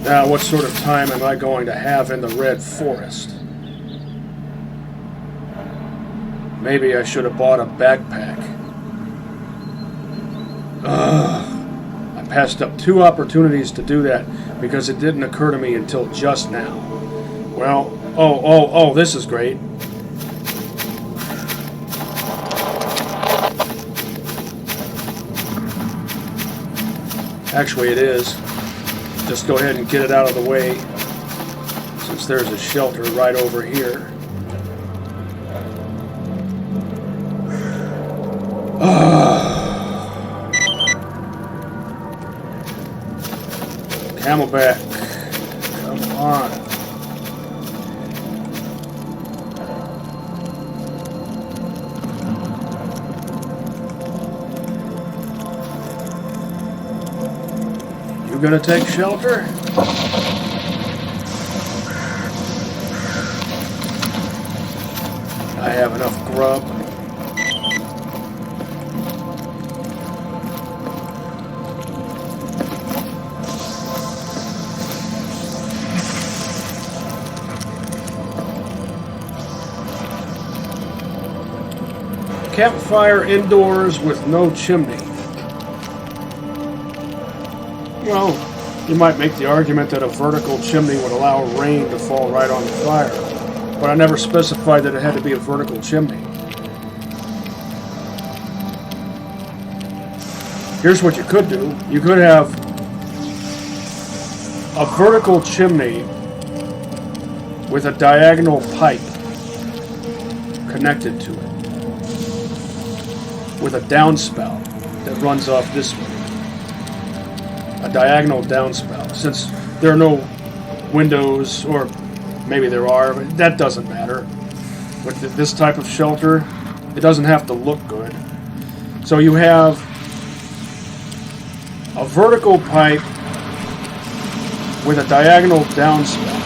Now, what sort of time am I going to have in the Red Forest? Maybe I should have bought a backpack. Ugh. I passed up 2 opportunities to do that because it didn't occur to me until just now. Well, oh, this is great. Actually, it is. Just go ahead and get it out of the way, since there's a shelter right over here. Camelback. Come on. You gonna take shelter? I have enough grub. Campfire indoors with no chimney. Well, you might make the argument that a vertical chimney would allow rain to fall right on the fire, but I never specified that it had to be a vertical chimney. Here's what you could do. You could have a vertical chimney with a diagonal pipe connected to it, with a downspout that runs off this way. A diagonal downspout. Since there are no windows, or maybe there are, but that doesn't matter. With this type of shelter, it doesn't have to look good. So you have a vertical pipe with a diagonal downspout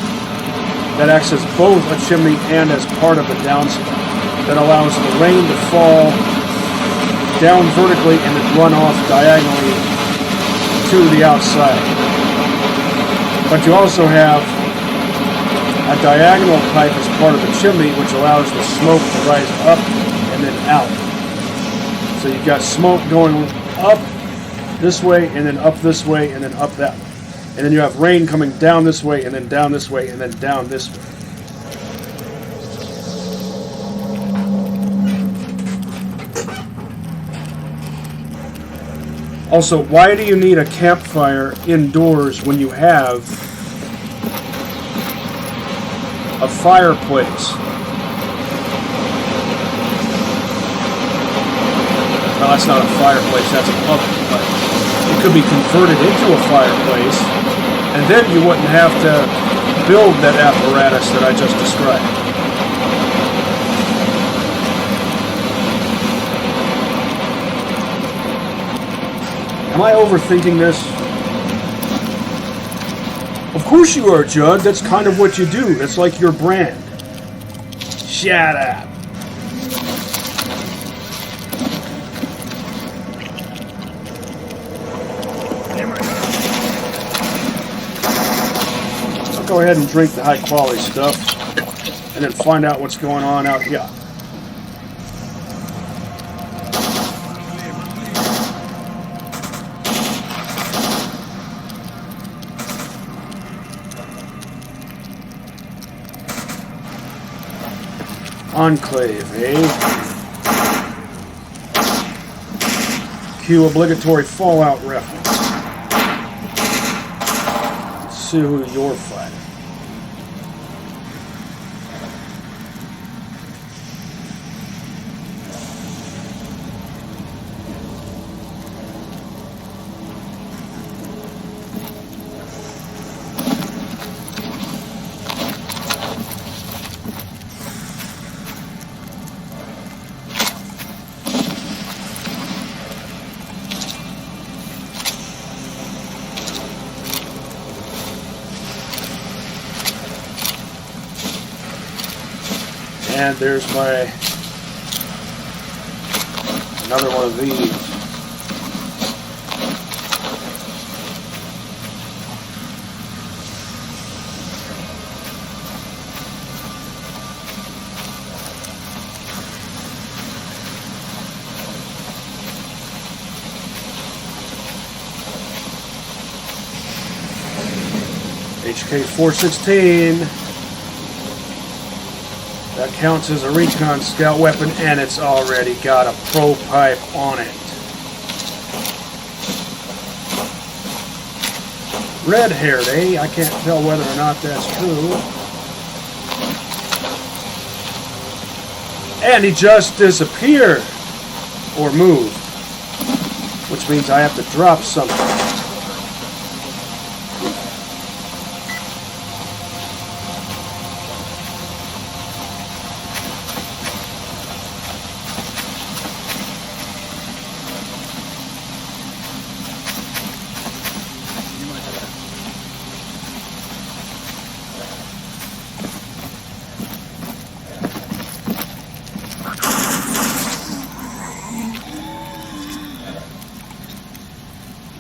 that acts as both a chimney and as part of the downspout that allows the rain to fall down vertically and then run off diagonally to the outside. But you also have a diagonal pipe as part of the chimney, which allows the smoke to rise up and then out. So you've got smoke going up this way, and then up this way, and then up that way. And then you have rain coming down this way, and then down this way, and then down this way. Also, why do you need a campfire indoors when you have a fireplace? Well, that's not a fireplace, that's an oven, but it could be converted into a fireplace, and then you wouldn't have to build that apparatus that I just described. Am I overthinking this? Of course you are, Judd. That's kind of what you do. That's like your brand. Shut up. I'll go ahead and drink the high quality stuff and then find out what's going on out here. Enclave, eh? Cue obligatory Fallout reference. Let's see who you're fighting. And there's my another one of these. AK-416. That counts as a recon scout weapon, and it's already got a pro pipe on it. Red-haired, eh? I can't tell whether or not that's true. And he just disappeared. Or moved. Which means I have to drop something.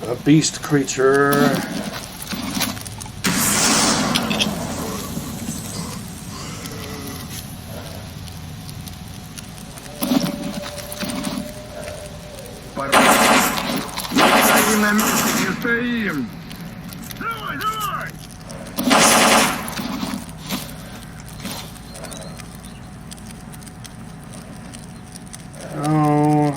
A beast creature. На месте не стоим! Давай, давай! Oh.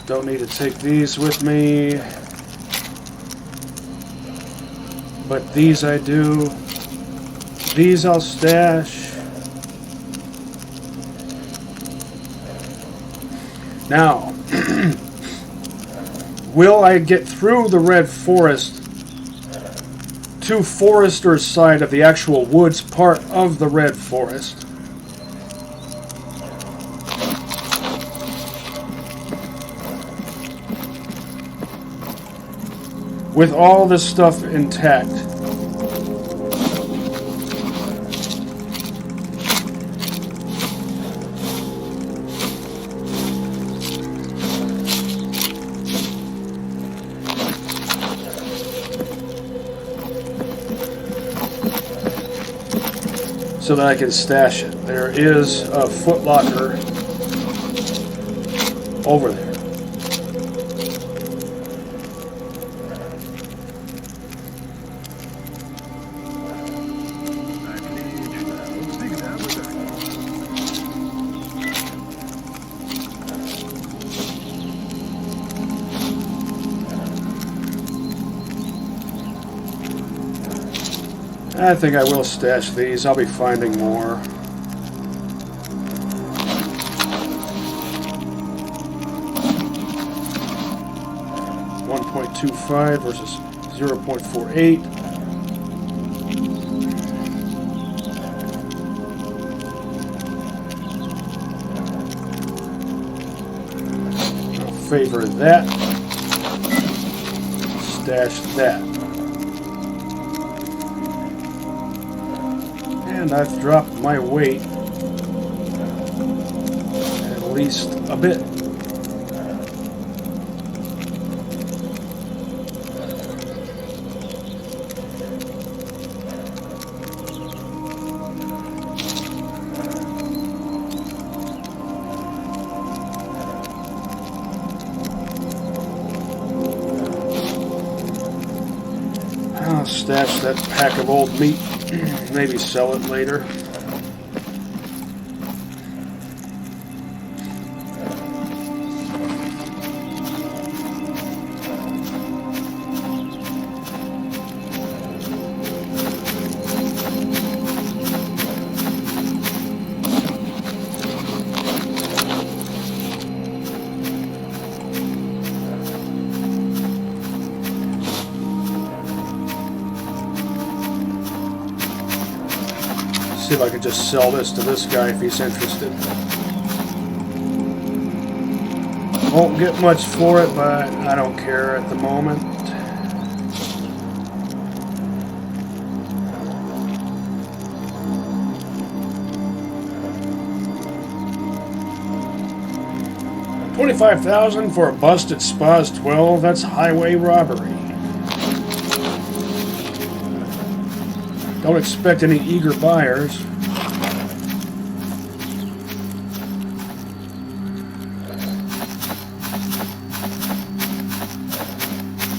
Don't need to take these with me, but these I do. These I'll stash. Now, will I get through the Red Forest to Forester's side of the actual woods part of the Red Forest? With all this stuff intact. So that I can stash it. There is a footlocker over there. I think I will stash these. I'll be finding more. .25 versus 0.48. I'll favor that. Stash that. And I've dropped my weight at least a bit. I'll stash that pack of old meat. Maybe sell it later. See if I could just sell this to this guy if he's interested. Won't get much for it, but I don't care at the moment. $25,000 for a busted S.T.A.L.K.E.R. That's highway robbery. Don't expect any eager buyers.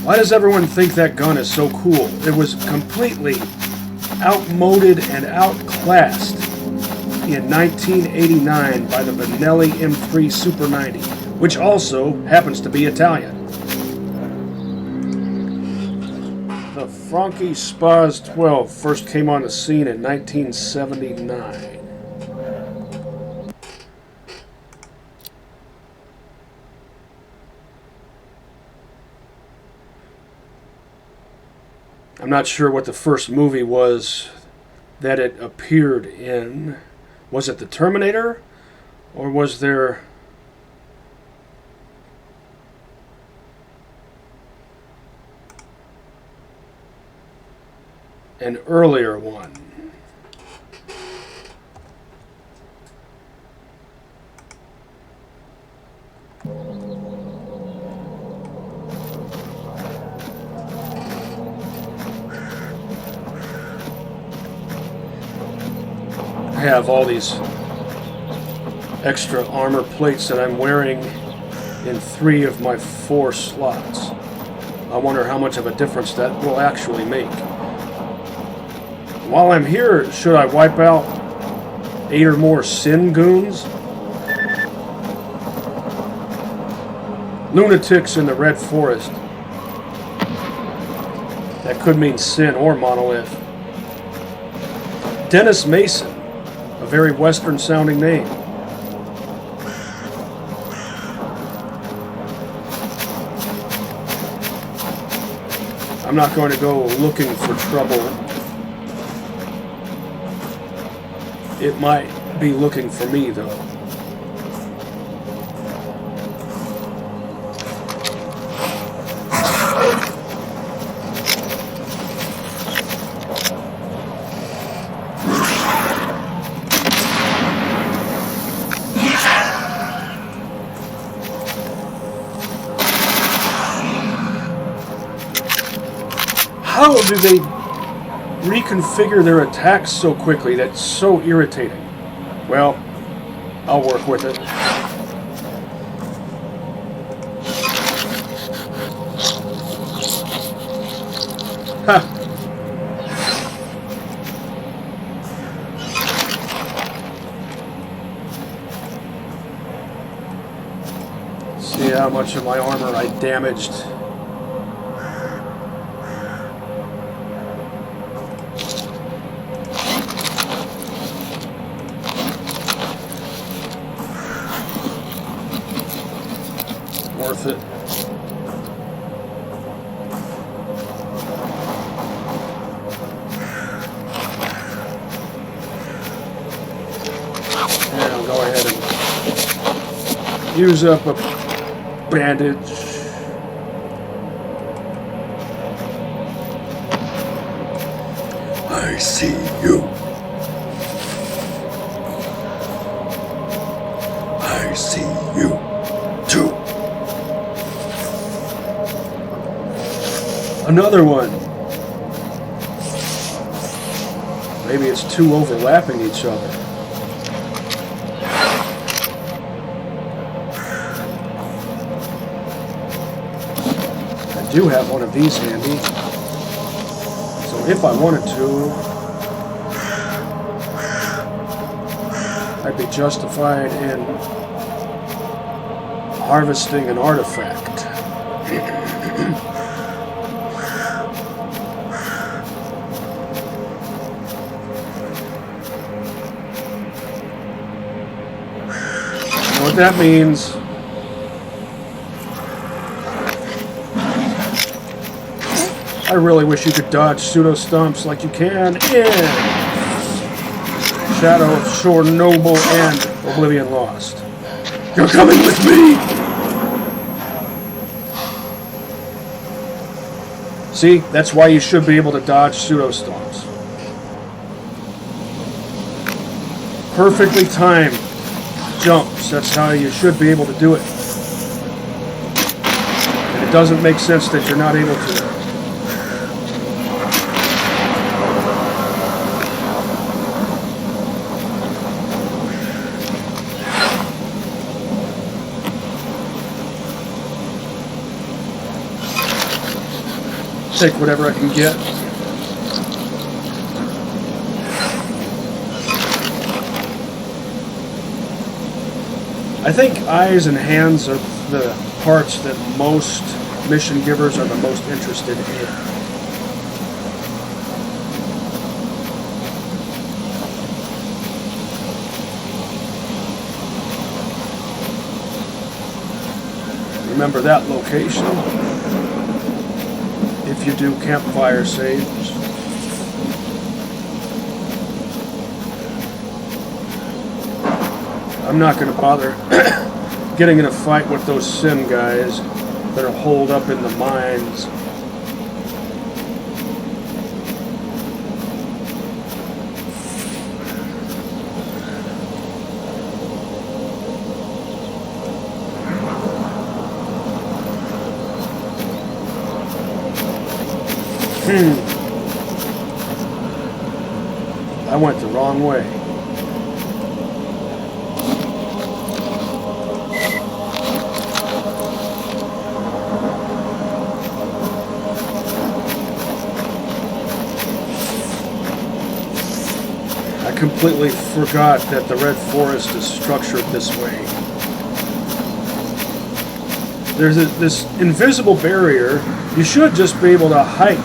Why does everyone think that gun is so cool? It was completely outmoded and outclassed in 1989 by the Benelli M3 Super 90, which also happens to be Italian. The Franchi S.T.A.L.K.E.R first came on the scene in 1979. I'm not sure what the first movie was that it appeared in. Was it The Terminator? Or was there an earlier one? I have all these extra armor plates that I'm wearing in 3 of my 4 slots. I wonder how much of a difference that will actually make. While I'm here, should I wipe out 8 or more sin goons? Lunatics in the Red Forest. That could mean Sin or Monolith. Dennis Mason. A very Western sounding name. I'm not going to go looking for trouble. It might be looking for me, though. How do they reconfigure their attacks so quickly? That's so irritating. Well, I'll work with it. Ha! See how much of my armor I damaged. Worth it. And I'll go ahead and use up a bandage. I see you. I see you too. Another one. Maybe it's 2 overlapping each other. I do have one of these handy. So if I wanted to, I'd be justified in harvesting an artifact. What that means, I really wish you could dodge pseudo stumps like you can in Shadow of Shore Noble and Oblivion Lost. You're coming with me! See, that's why you should be able to dodge pseudo-stomps. Perfectly timed jumps, that's how you should be able to do it. And it doesn't make sense that you're not able to. Take whatever I can get. I think eyes and hands are the parts that most mission givers are the most interested in. Remember that location if you do campfire saves. I'm not going to bother getting in a fight with those Sin guys that are holed up in the mines. I went the wrong way. I completely forgot that the Red Forest is structured this way. There's this invisible barrier. You should just be able to hike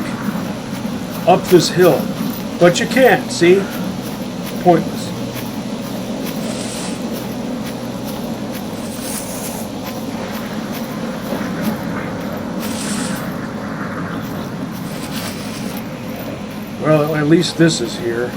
up this hill, but you can't, see? Pointless. Well, at least this is here.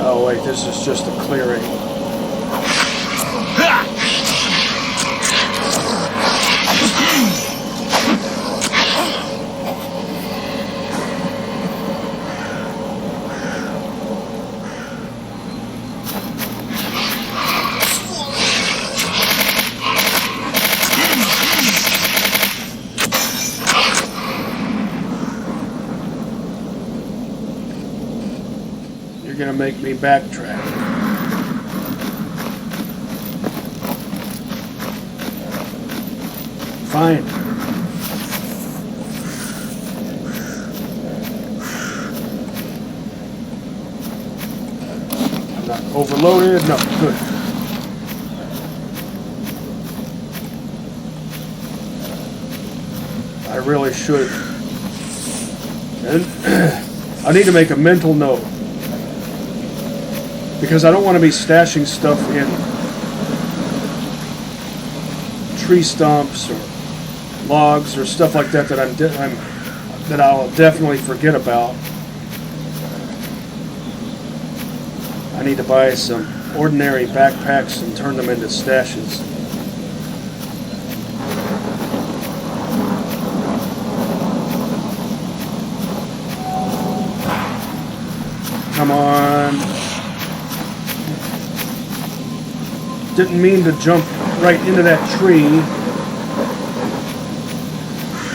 Oh wait, this is just a clearing. Gonna make me backtrack. Fine. I'm not overloaded. No, good. I really should. And I need to make a mental note. Because I don't want to be stashing stuff in tree stumps or logs or stuff like that that I'll definitely forget about. I need to buy some ordinary backpacks and turn them into stashes. Come on. Didn't mean to jump right into that tree.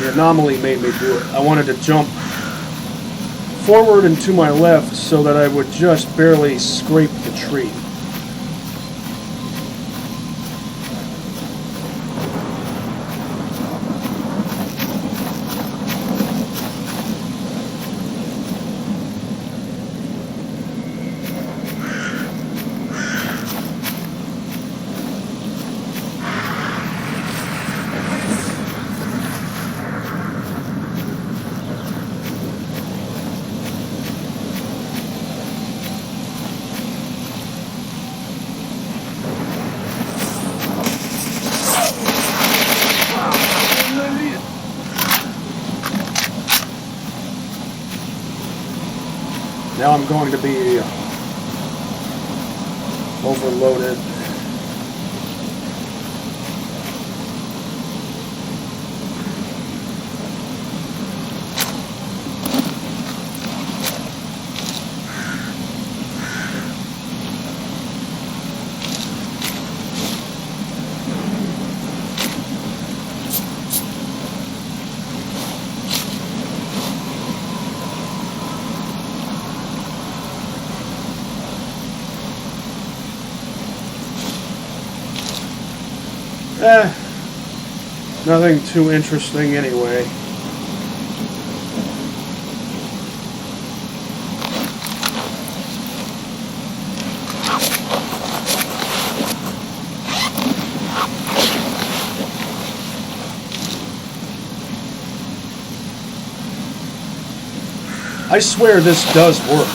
The anomaly made me do it. I wanted to jump forward and to my left so that I would just barely scrape the tree. Now I'm going to be overloaded. Nothing too interesting anyway. I swear this does work.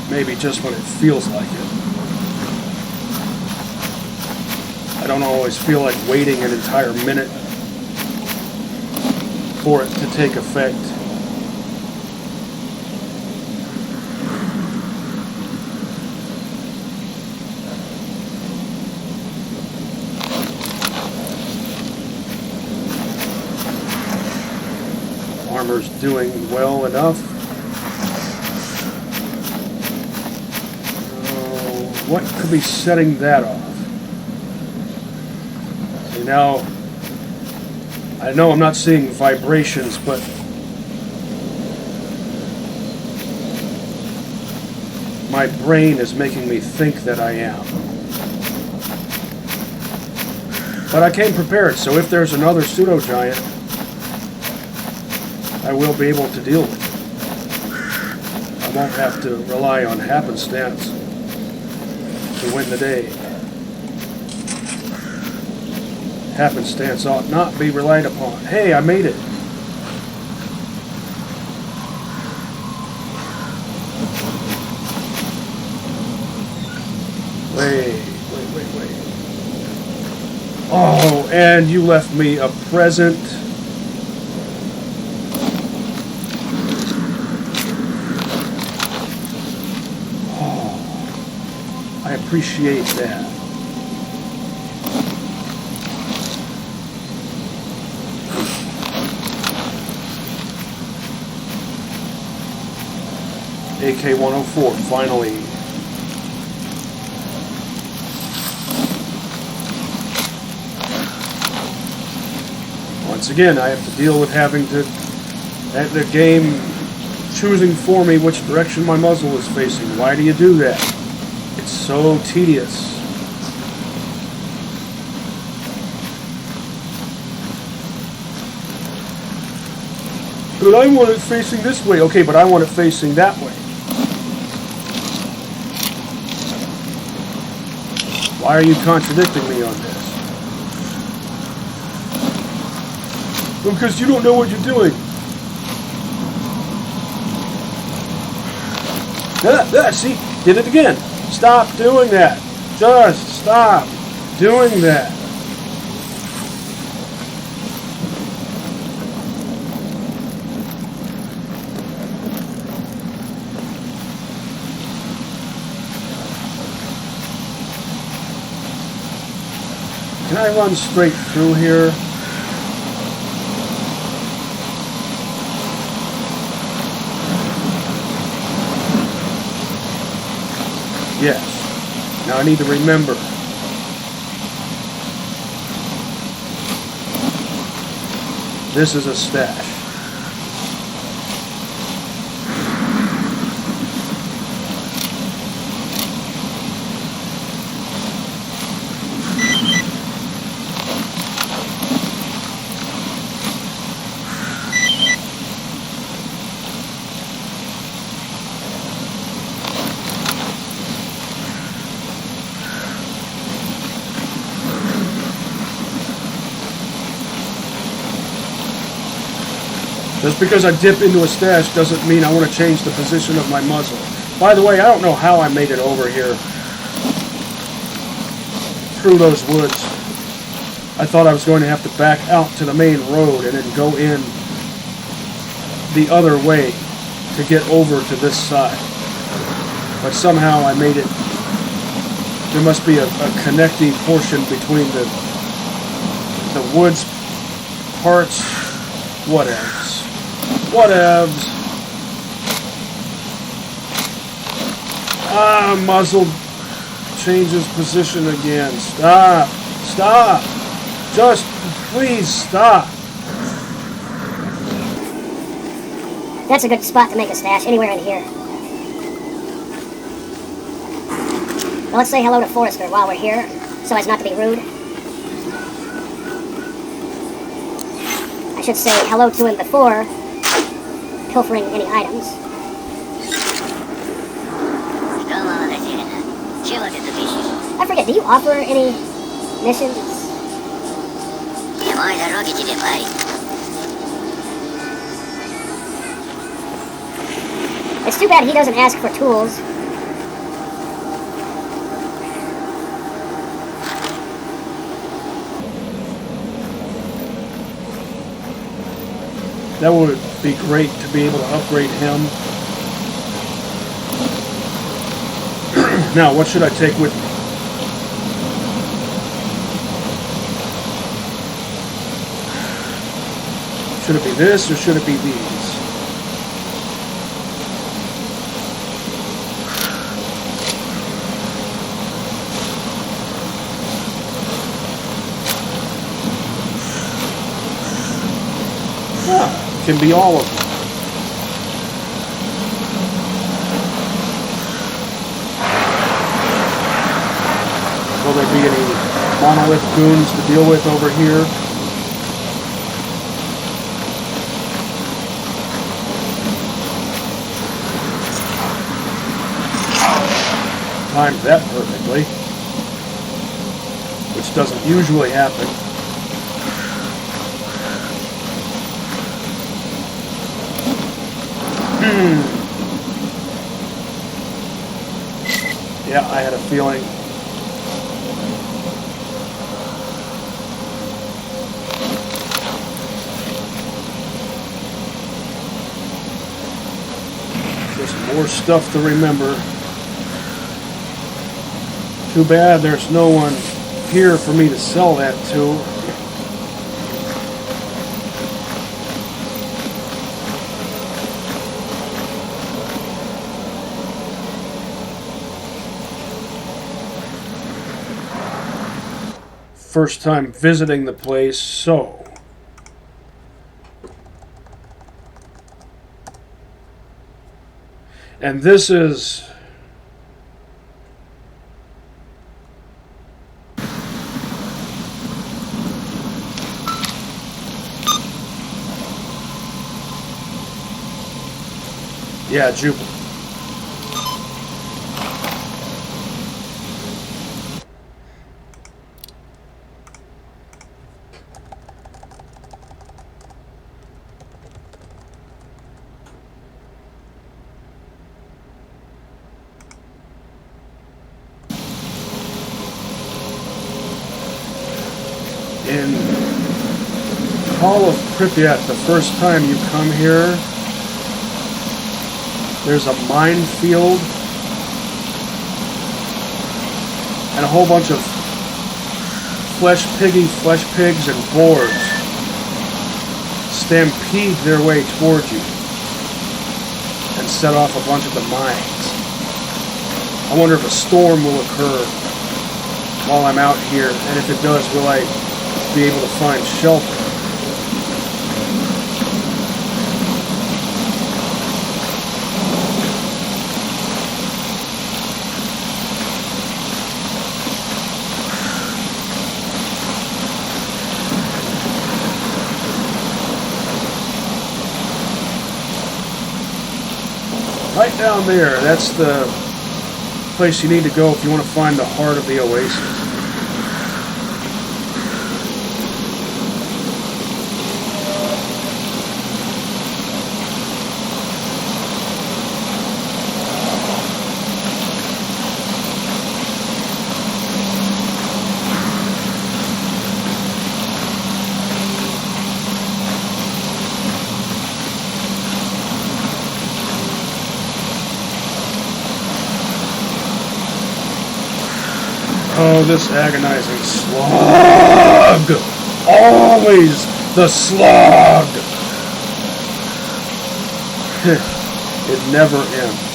Maybe just when it feels like it. I don't always feel like waiting an entire minute for it to take effect. Armor's doing well enough. What could be setting that off? See, now, I know I'm not seeing vibrations, but my brain is making me think that I am. But I came prepared, so if there's another pseudo-giant, I will be able to deal with it. I won't have to rely on happenstance to win the day. Happenstance ought not be relied upon. Hey, I made it. Wait. Oh, and you left me a present. I appreciate that. AK-104, finally. Once again, I have to deal with having to, the game choosing for me which direction my muzzle is facing. Why do you do that? It's so tedious. But I want it facing this way. Okay, but I want it facing that way. Why are you contradicting me on this? Because you don't know what you're doing. See? Did it again. Stop doing that. Just stop doing that. Can I run straight through here? Yes. Now I need to remember. This is a stash. Just because I dip into a stash doesn't mean I want to change the position of my muzzle. By the way, I don't know how I made it over here through those woods. I thought I was going to have to back out to the main road and then go in the other way to get over to this side. But somehow I made it. There must be a connecting portion between the woods parts. Whatevs. Whatevs. Ah, muzzle changes position again. Stop. Stop. Just please stop. That's a good spot to make a stash, anywhere in here. Well, let's say hello to Forrester while we're here, so as not to be rude. I should say hello to him before pilfering any items. I forget, do you offer any missions? It's too bad he doesn't ask for tools. That would be great to be able to upgrade him. Now, what should I take with me? Should it be this or should it be these? Ah, can be all of them. Will there be any monolith goons to deal with over here? Timed that perfectly, which doesn't usually happen. Yeah, I had a feeling. Just more stuff to remember. Too bad there's no one here for me to sell that to. First time visiting the place, so. And this is... yeah, Jupiter. In Hall of Pripyat, the first time you come here, there's a minefield and a whole bunch of flesh pigs and boars stampede their way towards you and set off a bunch of the mines. I wonder if a storm will occur while I'm out here, and if it does, will I be able to find shelter? Right down there, that's the place you need to go if you want to find the heart of the oasis. Oh, this agonizing slog! Always the slog! It never ends.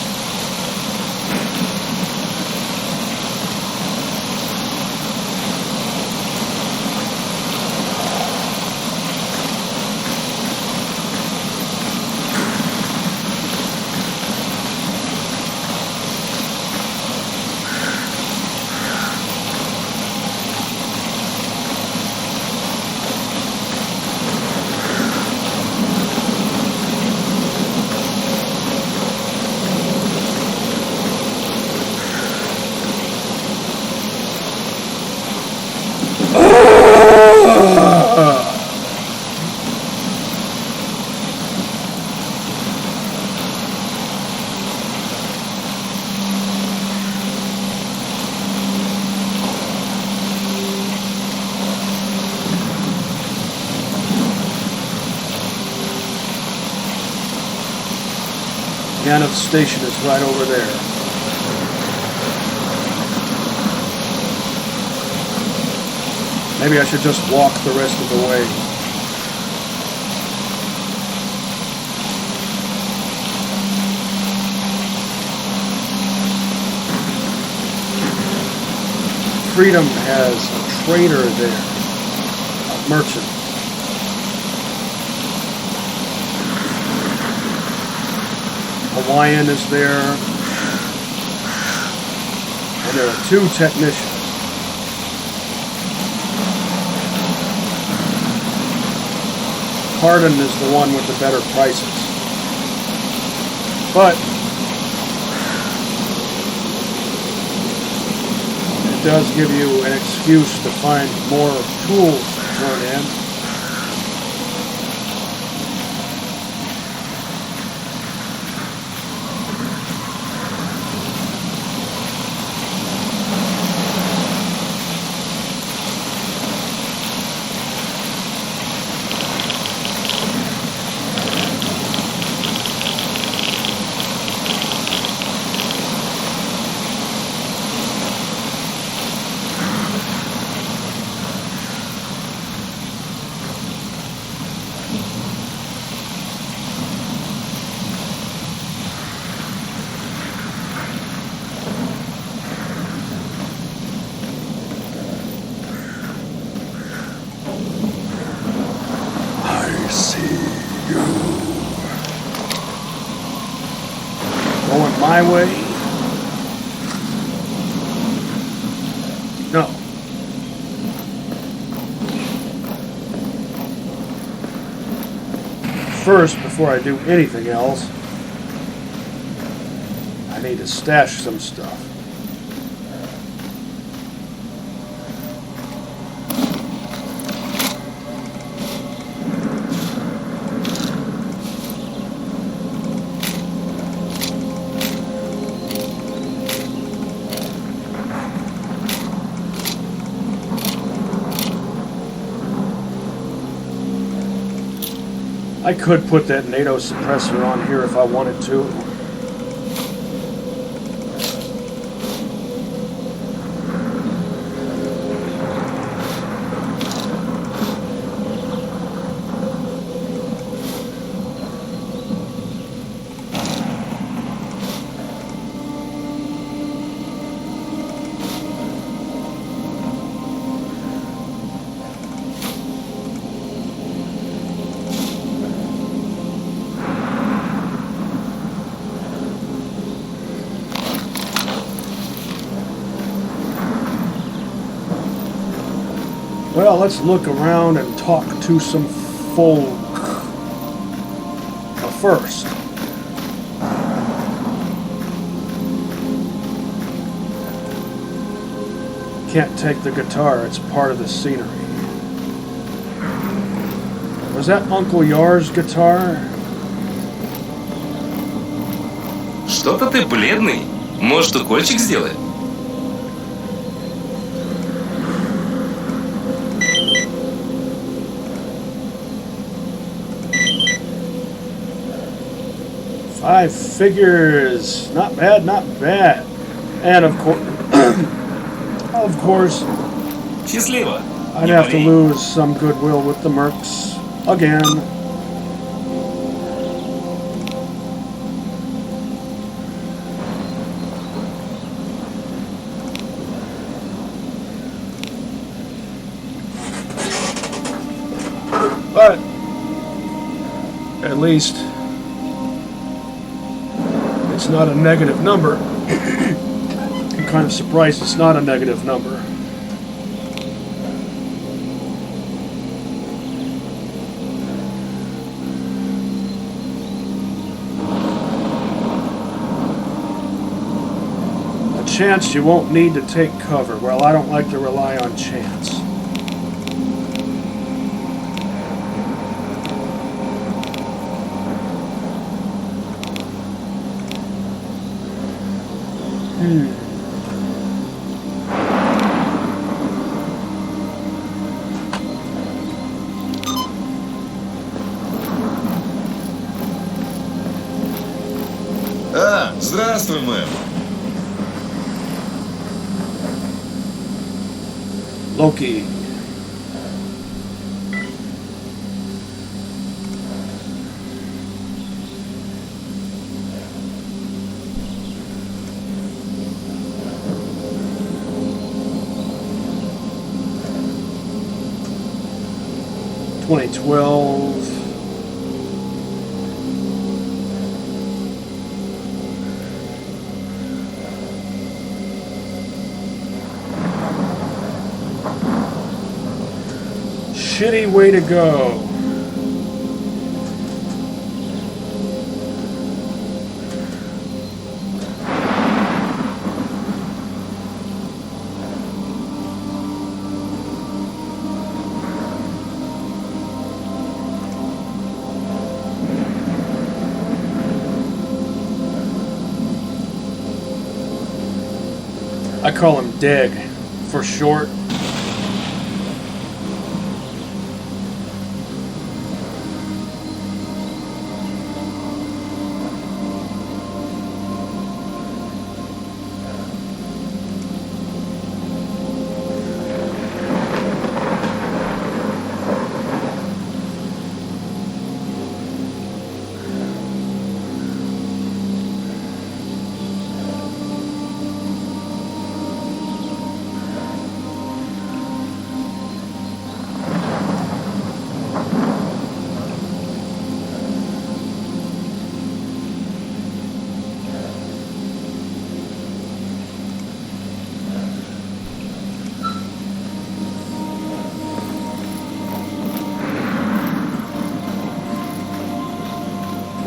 The end of the station is right over there. Maybe I should just walk the rest of the way. Freedom has a trader there, a merchant. Hawaiian is there, and there are 2 technicians. Hardin is the one with the better prices. But it does give you an excuse to find more tools to turn in. Going my way? No. First, before I do anything else, I need to stash some stuff. I could put that NATO suppressor on here if I wanted to. Well, let's look around and talk to some folk. But first, can't take the guitar, it's part of the scenery. Was that Uncle Yar's guitar? Что-то ты бледный. Может, укольчик сделать? Five figures. Not bad, not bad. And of course, Of course, Счастливо. I'd Не have to болей. lose some goodwill with the mercs again. But at least it's not a negative number. I'm kind of surprised it's not a negative number. A chance you won't need to take cover. Well, I don't like to rely on chance. А, здравствуй, мэм. Loki. (2012). Shitty way to go. I call him Dig for short.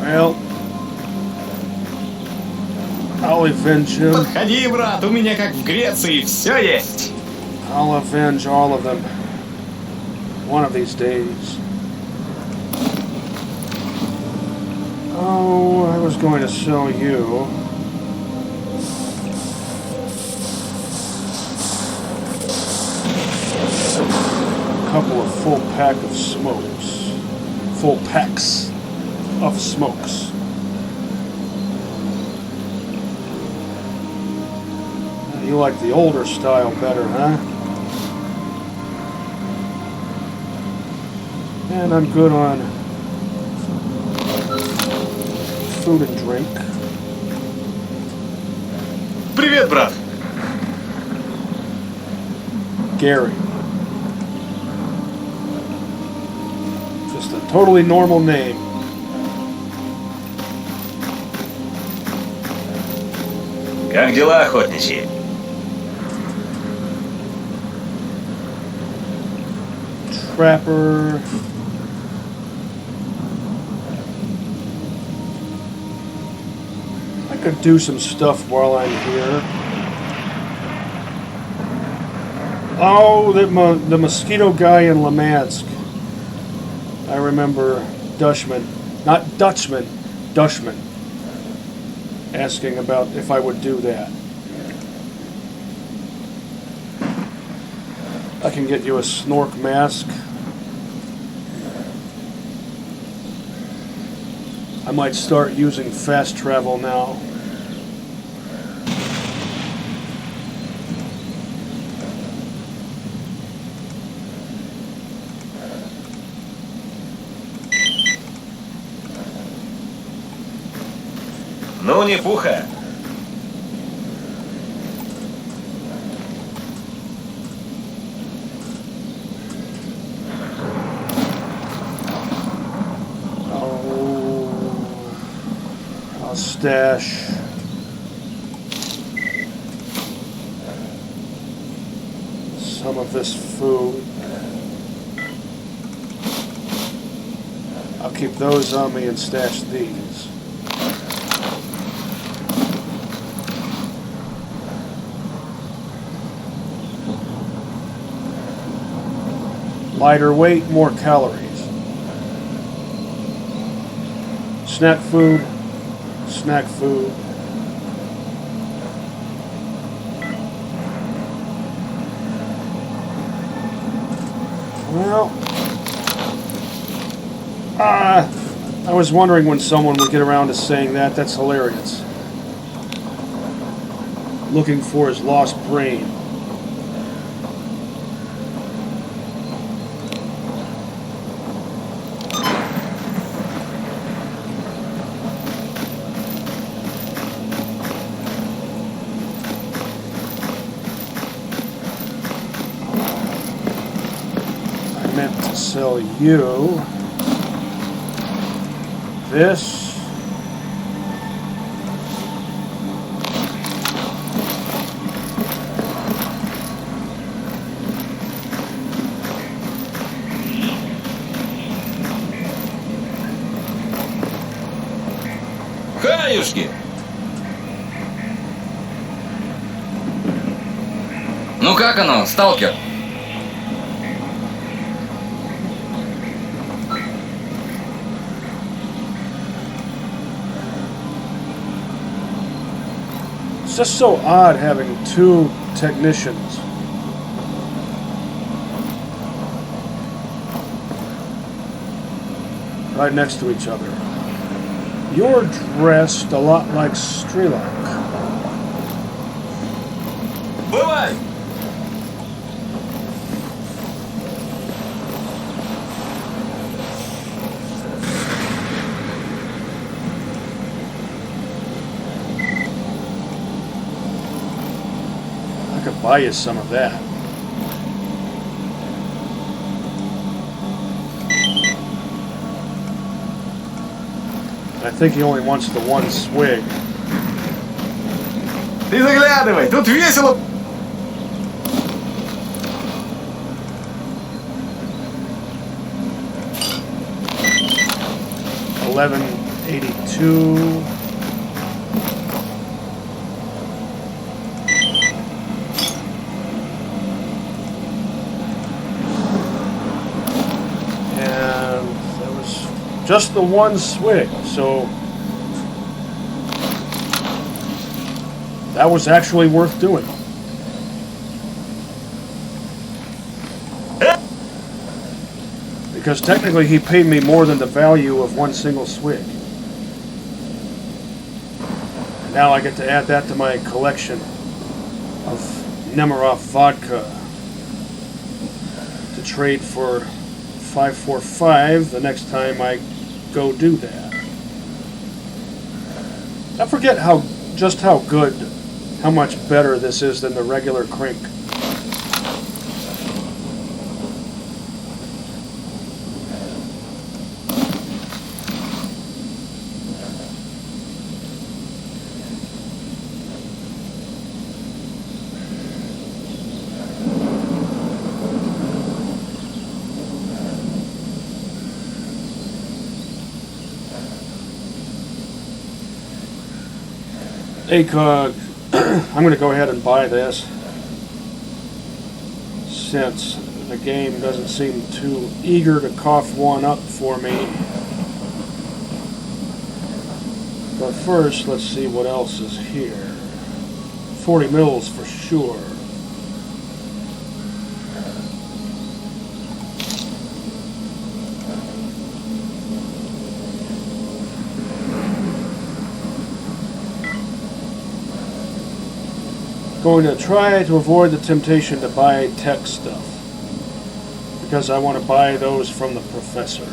Well, I'll avenge him. Подходи, брат, у меня как в Греции все есть. I'll avenge all of them one of these days. Oh, I was going to sell you. A couple of full pack of smokes. Full packs of smokes. You like the older style better, huh? And I'm good on food and drink. Привет, брат. Gary. Just a totally normal name. Как дела, охотничьи? Trapper. I could do some stuff while I'm here. Oh, the mosquito guy in Lamansk. I remember Dutchman, not Dutchman, Dutchman, asking about if I would do that. I can get you a snork mask. I might start using fast travel now. Ну не пуха. I'll stash some of this food. I'll keep those on me and stash these. Lighter weight, more calories. Snack food, snack food. Well, I was wondering when someone would get around to saying that. That's hilarious. Looking for his lost brain. Sell you this. Хаюшки! Ну как оно, сталкер? It's just so odd having two technicians. Right next to each other. You're dressed a lot like S.T.A.L.K.E.R. Бывай! I could buy you some of that. I think he only wants the one swig. Ты заглядывай, тут весело. 1182. And that was just the one swig, so that was actually worth doing. Because technically he paid me more than the value of one single swig. And now I get to add that to my collection of Nemirov vodka to trade for 545 the next time I go do that. I forget just how good, how much better this is than the regular Crink. ACOG, I'm going to go ahead and buy this since the game doesn't seem too eager to cough one up for me. But first, let's see what else is here. 40 mils for sure. Going to try to avoid the temptation to buy tech stuff because I want to buy those from the professor.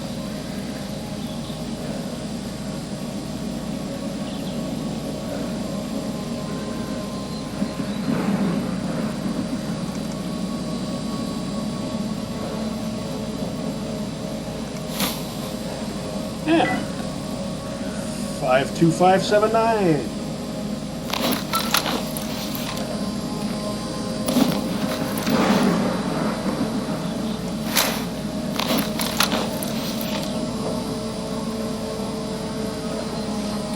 52579.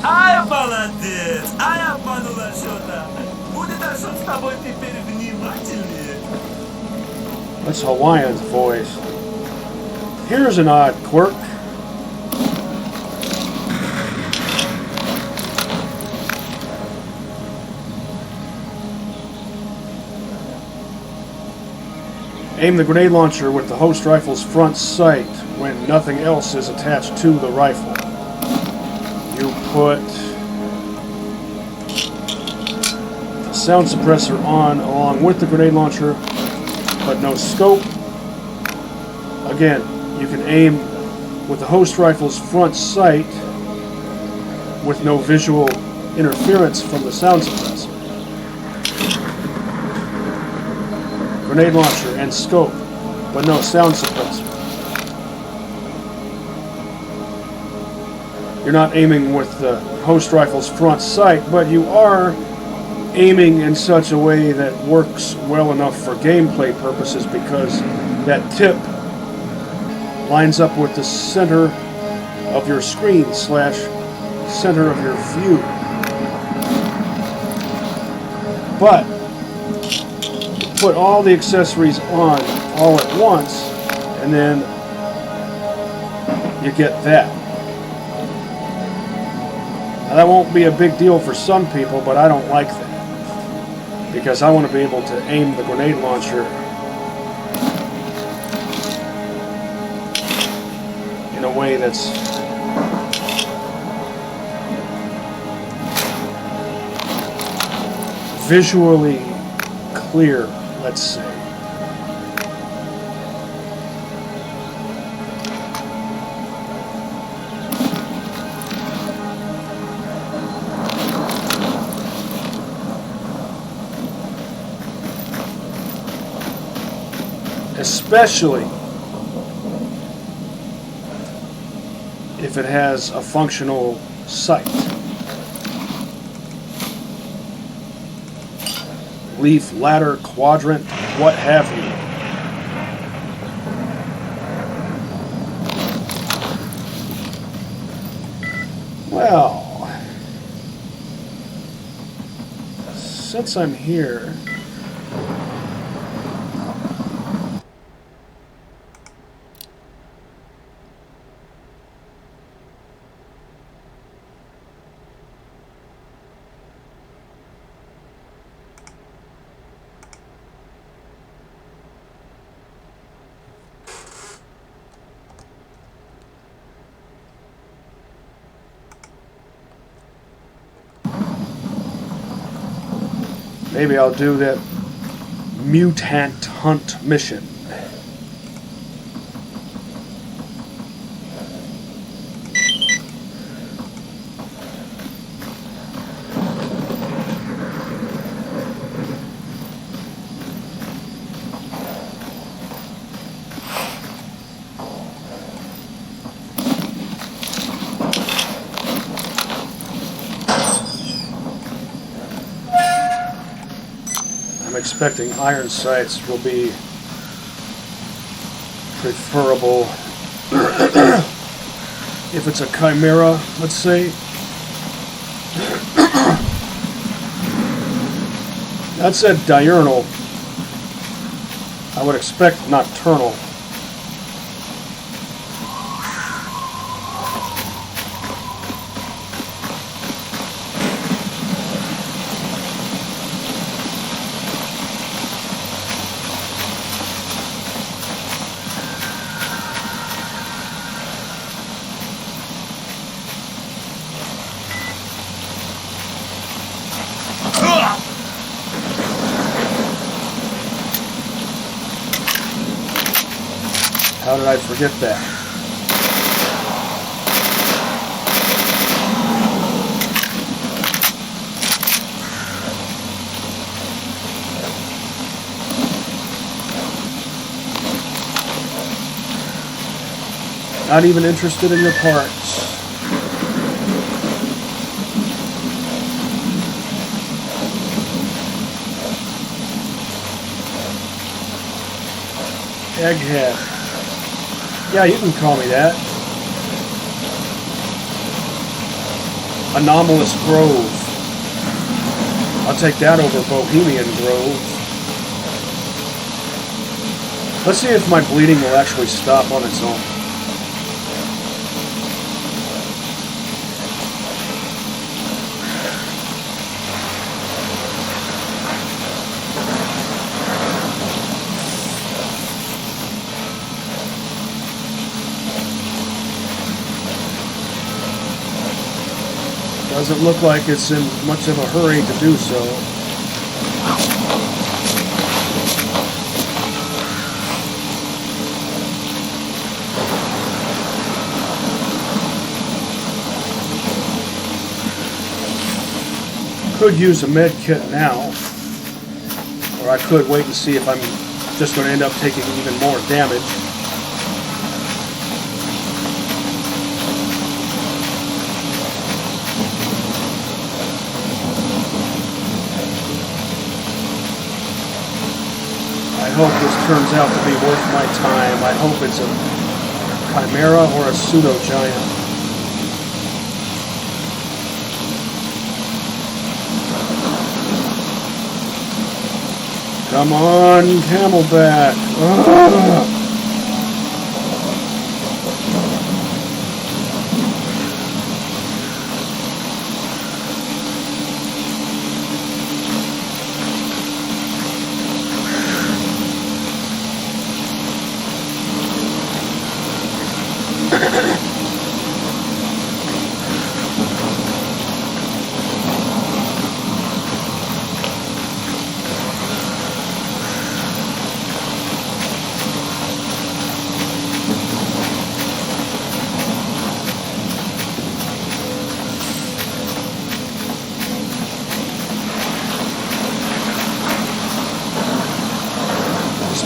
Ай, молодец! Ай, обманула что-то! Будет Ашот с тобой теперь внимательнее. That's Hawaiian's voice. Here's an odd quirk. Aim the grenade launcher with the host rifle's front sight when nothing else is attached to the rifle. You put the sound suppressor on along with the grenade launcher, but no scope. Again, you can aim with the host rifle's front sight with no visual interference from the sound suppressor. Grenade launcher and scope, but no sound suppressor. You're not aiming with the host rifle's front sight, but you are aiming in such a way that works well enough for gameplay purposes because that tip lines up with the center of your screen / center of your view. But put all the accessories on all at once, and then you get that. Now, that won't be a big deal for some people, but I don't like that because I want to be able to aim the grenade launcher in a way that's visually clear, let's say. Especially if it has a functional sight. Leaf, ladder, quadrant, what have you. Well, since I'm here, maybe I'll do that mutant hunt mission. I'm expecting iron sights will be preferable if it's a chimera, let's say. That said diurnal, I would expect nocturnal. How did I forget that? Not even interested in your parts. Egghead. Yeah, you can call me that. Anomalous Grove. I'll take that over Bohemian Grove. Let's see if my bleeding will actually stop on its own. Doesn't look like it's in much of a hurry to do so. Could use a med kit now, or I could wait and see if I'm just going to end up taking even more damage. I hope this turns out to be worth my time. I hope it's a chimera or a pseudo-giant. Come on, Camelback. Ugh.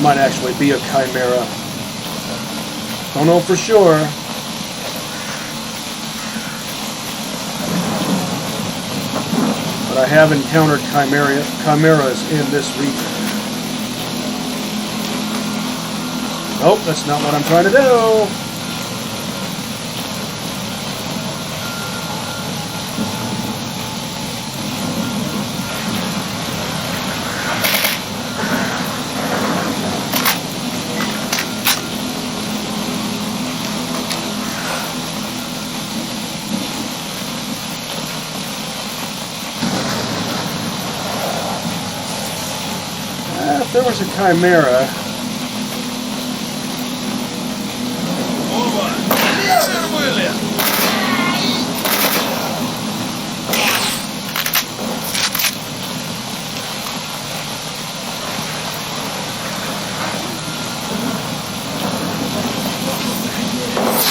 Might actually be a chimera. Don't know for sure. But I have encountered chimeras in this region. Nope, that's not what I'm trying to do. If there was a chimera,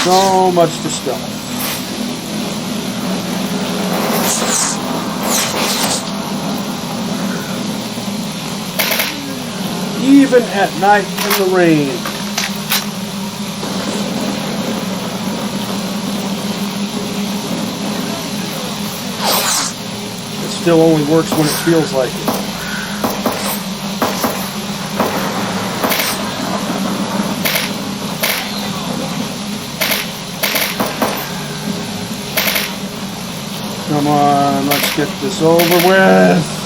so much for stealth. Even at night in the rain. It still only works when it feels like it. Come on, let's get this over with.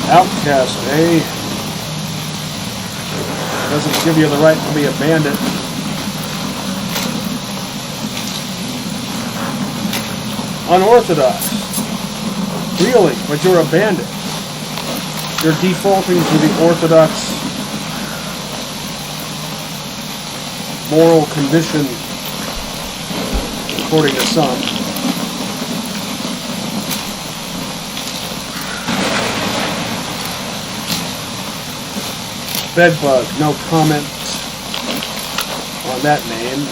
Outcast, eh? Doesn't give you the right to be a bandit. Unorthodox. Really, but you're a bandit. You're defaulting to the orthodox moral condition, according to some. Bedbug, no comment on that name.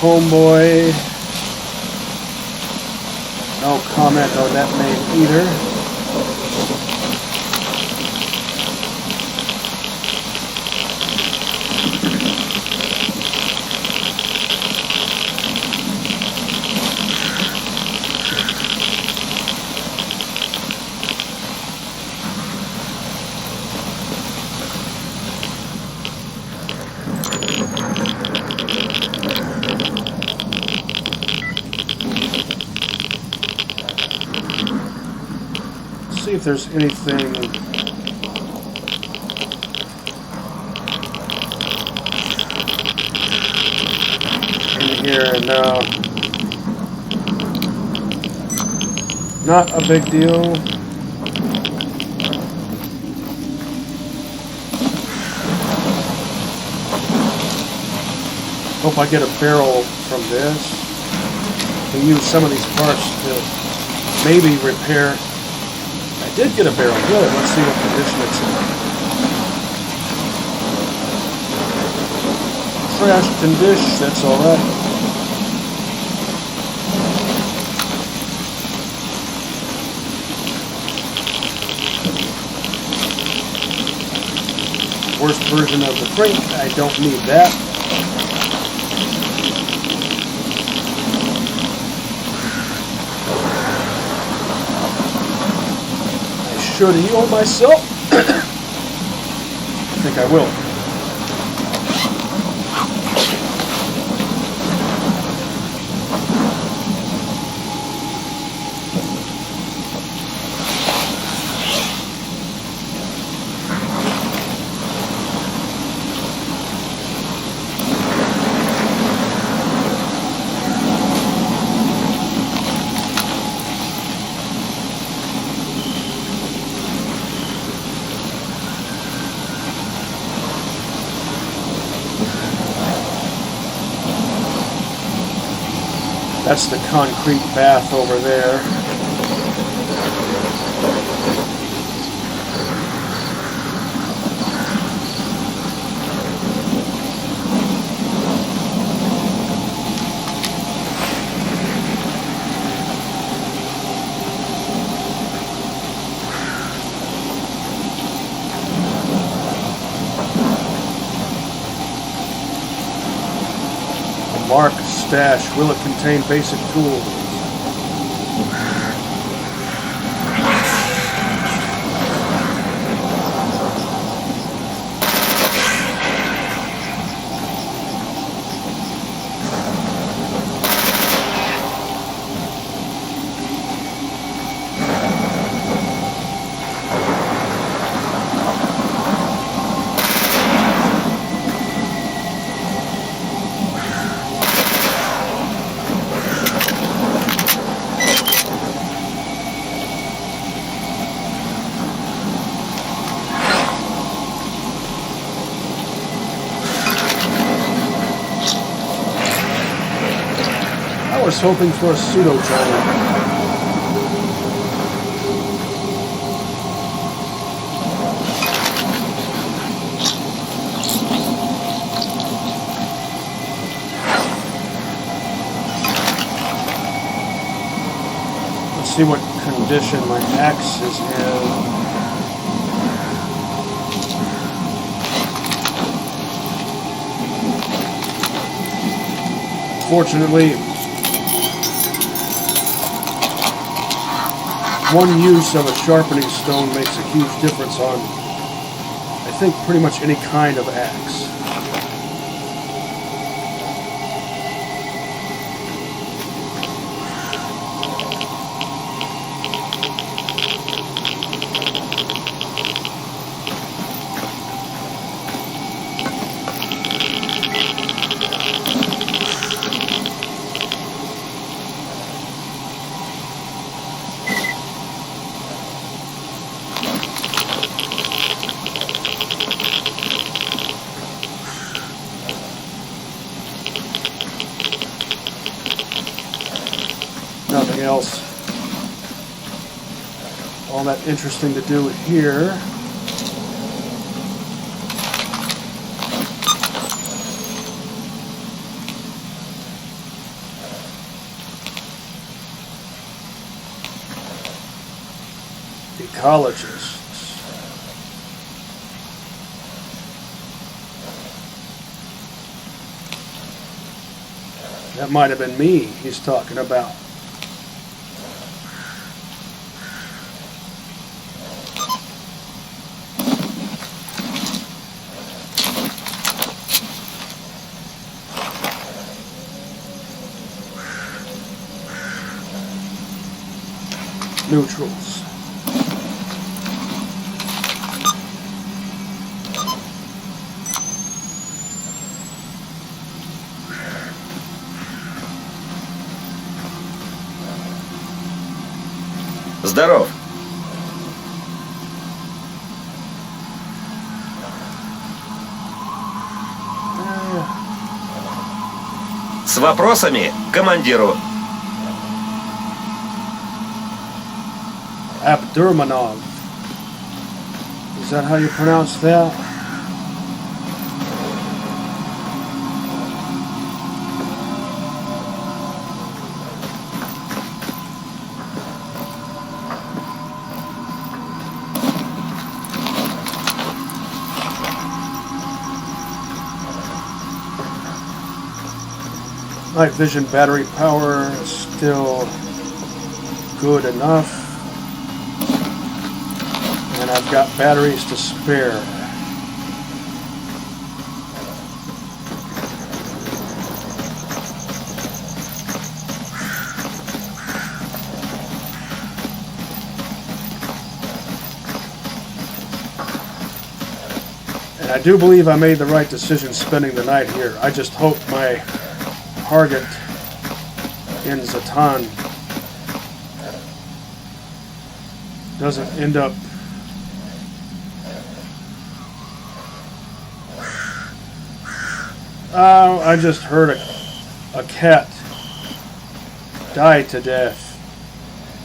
homeboy. No comment on that name either. See if there's anything in here. No, not a big deal. Hope I get a barrel from this. Can use some of these parts to maybe repair. I did get a barrel. Good. Let's see what condition it's in. Trash condition. That's all right. Worst version of the crank. I don't need that. Should heal myself? I think I will. That's the concrete bath over there. Mark stash. Will it contain basic tools? I was hoping for a pseudo-giant. Let's see what condition my axe is in. Fortunately, one use of a sharpening stone makes a huge difference on, I think, pretty much any kind of axe. Nothing else all that interesting to do here. Ecologists. That might have been me he's talking about. Neutrals. Здоров. С вопросами к командиру. Abdurmanov. Is that how you pronounce that? Night vision battery power is still good enough. And I've got batteries to spare. And I do believe I made the right decision spending the night here. I just hope my target in Zatan doesn't end up I just heard a cat die to death,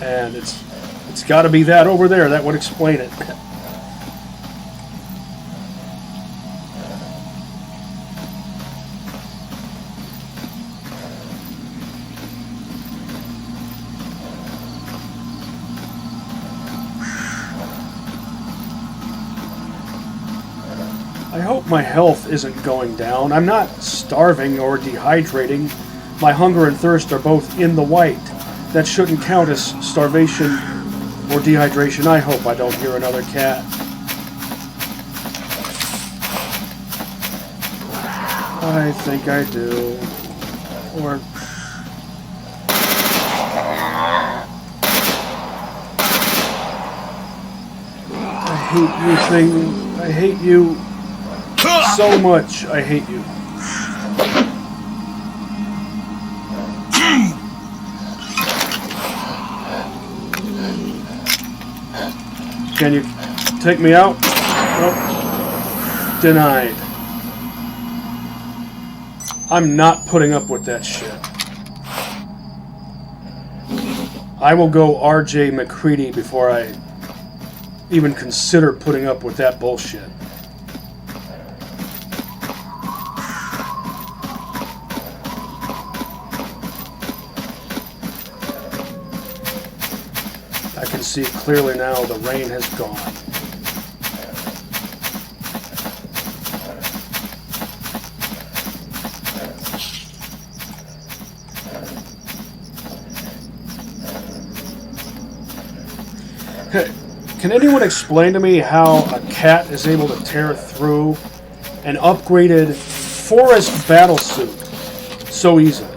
and it's got to be that over there. That would explain it. I hope my health isn't going down. I'm not starving or dehydrating. My hunger and thirst are both in the white. That shouldn't count as starvation or dehydration. I hope I don't hear another cat. I think I do. Or... I hate you, thing. I hate you. So much, I hate you. Can you take me out? Oh, denied. I'm not putting up with that shit. I will go RJ McCready before I even consider putting up with that bullshit. I can see clearly now the rain has gone. Can anyone explain to me how a cat is able to tear through an upgraded forest battlesuit so easily?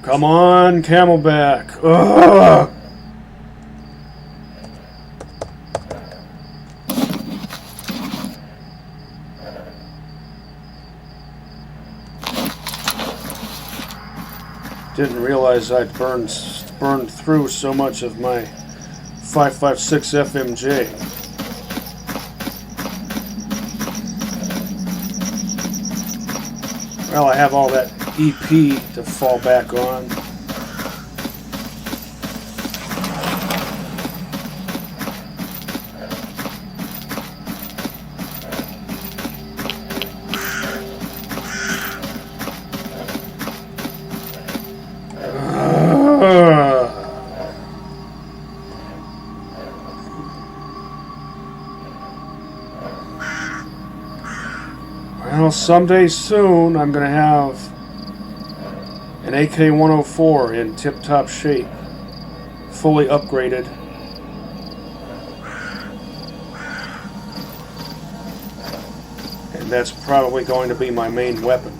Come on, Camelback. Ugh. Didn't realize I'd burned through so much of my 5.56 FMJ. Well, I have all that EP to fall back on. Well, someday soon I'm going to have an AK-104 in tip-top shape, fully upgraded. And that's probably going to be my main weapon.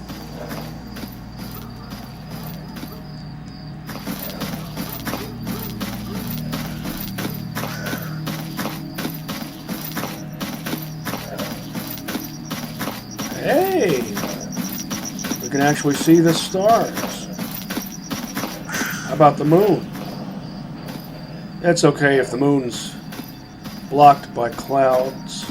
Hey! We can actually see the stars. How about the moon? It's okay if the moon's blocked by clouds.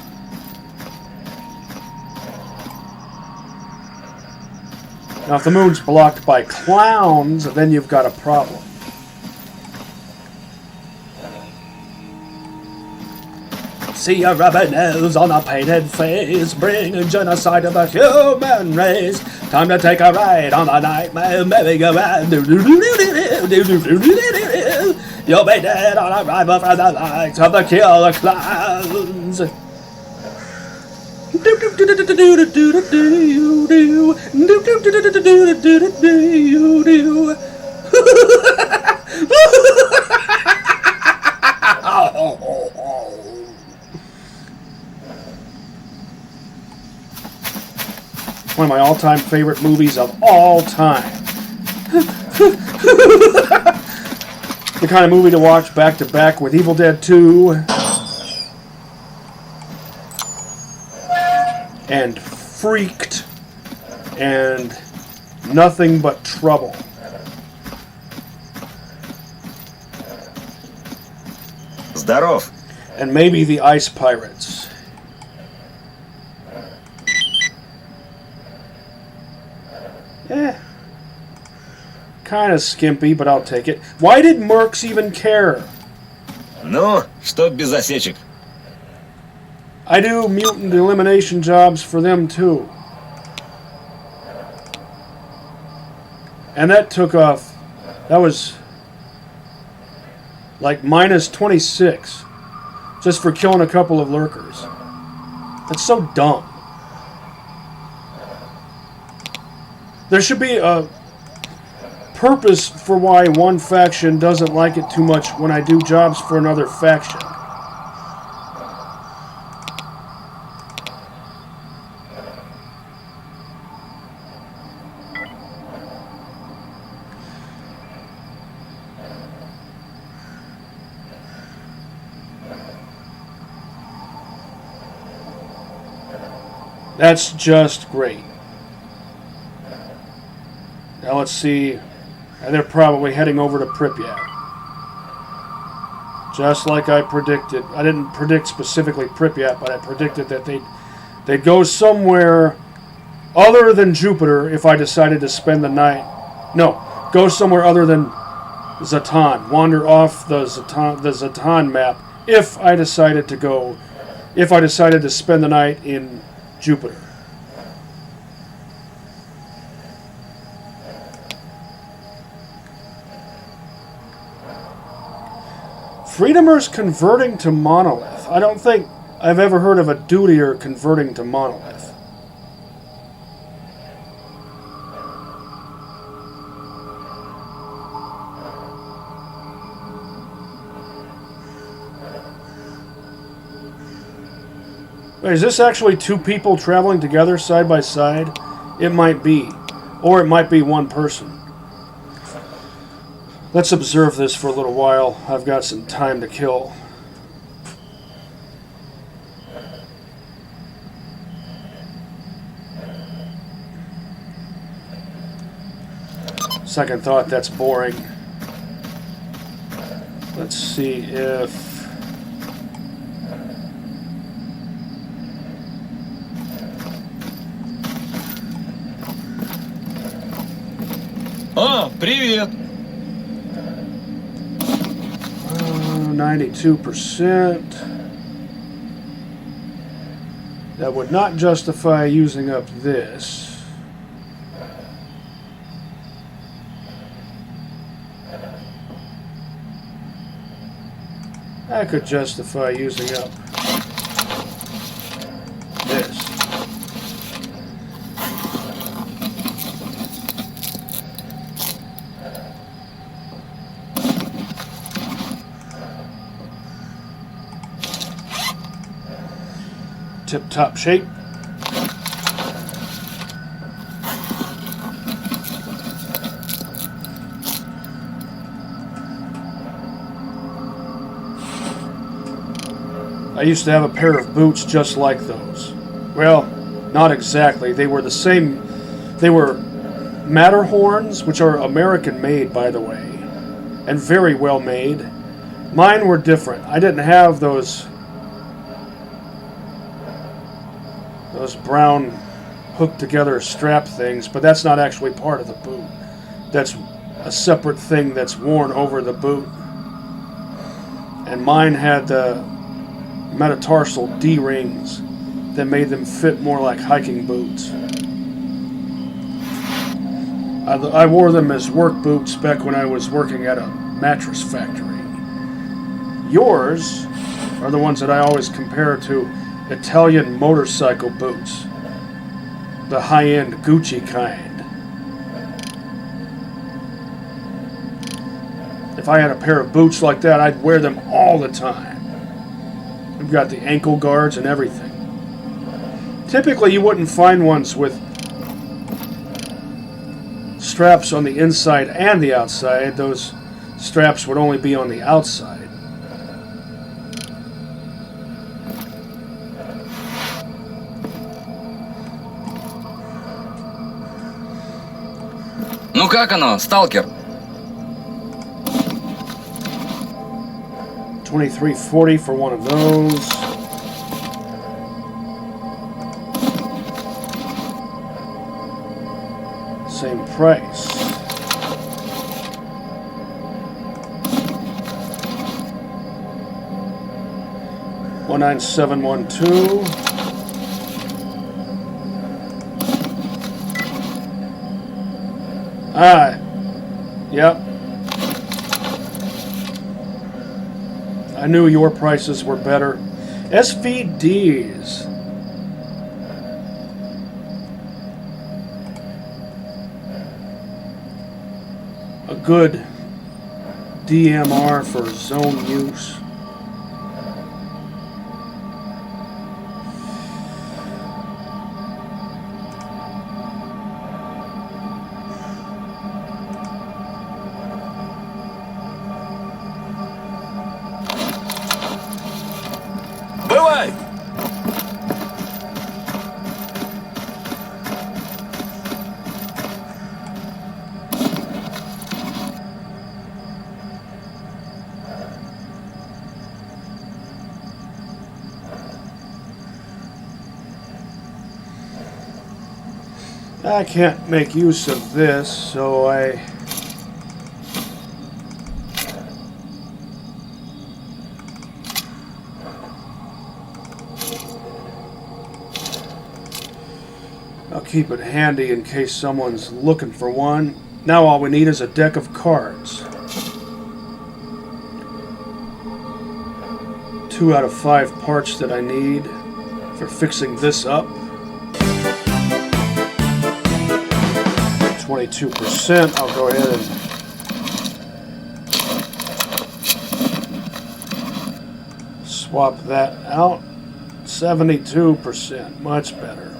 Now, if the moon's blocked by clowns, then you've got a problem. See a rubber nose on a painted face, bringing genocide to the human race. Time to take a ride on the nightmare merry-go-round. You'll be dead on arrival from the likes of the killer clowns. One of my all-time favorite movies of all time. The kind of movie to watch back-to-back with Evil Dead 2 and Freaked and Nothing But Trouble. Здоров. And maybe The Ice Pirates. Kind of skimpy, but I'll take it. Why did Mercs even care? Ну, что без осечек? I do mutant elimination jobs for them too. And that took off. That was like minus 26 just for killing a couple of lurkers. That's so dumb. There should be a purpose for why one faction doesn't like it too much when I do jobs for another faction. That's just great. Now let's see. And they're probably heading over to Pripyat. Just like I predicted. I didn't predict specifically Pripyat, but I predicted that they'd go somewhere other than Jupiter if I decided to spend the night. No, go somewhere other than Zatan. Wander off the Zatan map if I decided to spend the night in Jupiter. Freedomers converting to Monolith. I don't think I've ever heard of a Dudier converting to Monolith. Wait, is this actually two people traveling together side by side? It might be. Or it might be one person. Let's observe this for a little while. I've got some time to kill. Second thought, that's boring. Let's see if... О, привет! 92%. That would not justify using up this. I could justify using up this. tip-top shape. I used to have a pair of boots just like those. Well, not exactly. They were the same. They were Matterhorns, which are American made, by the way, and very well made. Mine were different. I didn't have those brown hooked together strap things, but that's not actually part of the boot. That's a separate thing that's worn over the boot. And mine had the metatarsal D-rings that made them fit more like hiking boots. I wore them as work boots back when I was working at a mattress factory. Yours are the ones that I always compare to Italian motorcycle boots. The high-end Gucci kind. If I had a pair of boots like that, I'd wear them all the time. We've got the ankle guards and everything. Typically, you wouldn't find ones with straps on the inside and the outside. Those straps would only be on the outside. Ну как оно, сталкер? 23.40 for one of those. Same price. $19712. Yep. I knew your prices were better. SVDs. A good DMR for zone use. Бывай! I can't make use of this, so I'll keep it handy in case someone's looking for one. Now all we need is a deck of cards. 2 out of 5 parts that I need for fixing this up. 22%. I'll go ahead and swap that out. 72%. Much better.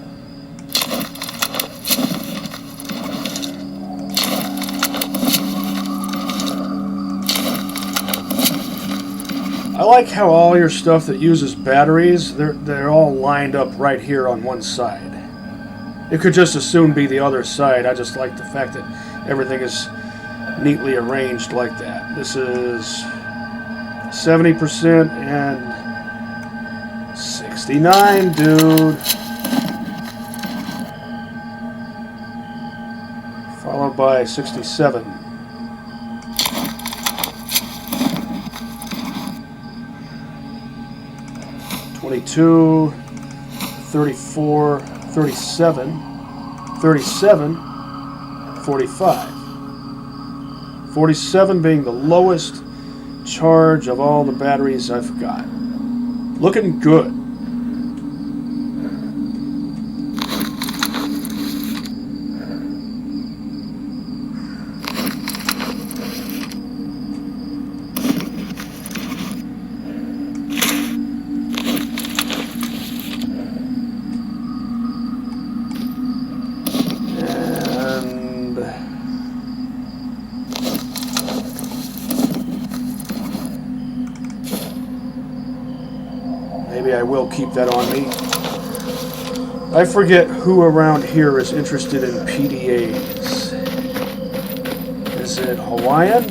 I like how all your stuff that uses batteries, they're all lined up right here on one side. It could just as soon be the other side. I just like the fact that everything is neatly arranged like that. This is 70% and 69, dude. Followed by 67. $22, $34, $37, $37, $45. $47 being the lowest charge of all the batteries I've got. Looking good. I will keep that on me. I forget who around here is interested in PDAs. Is it Hawaiian?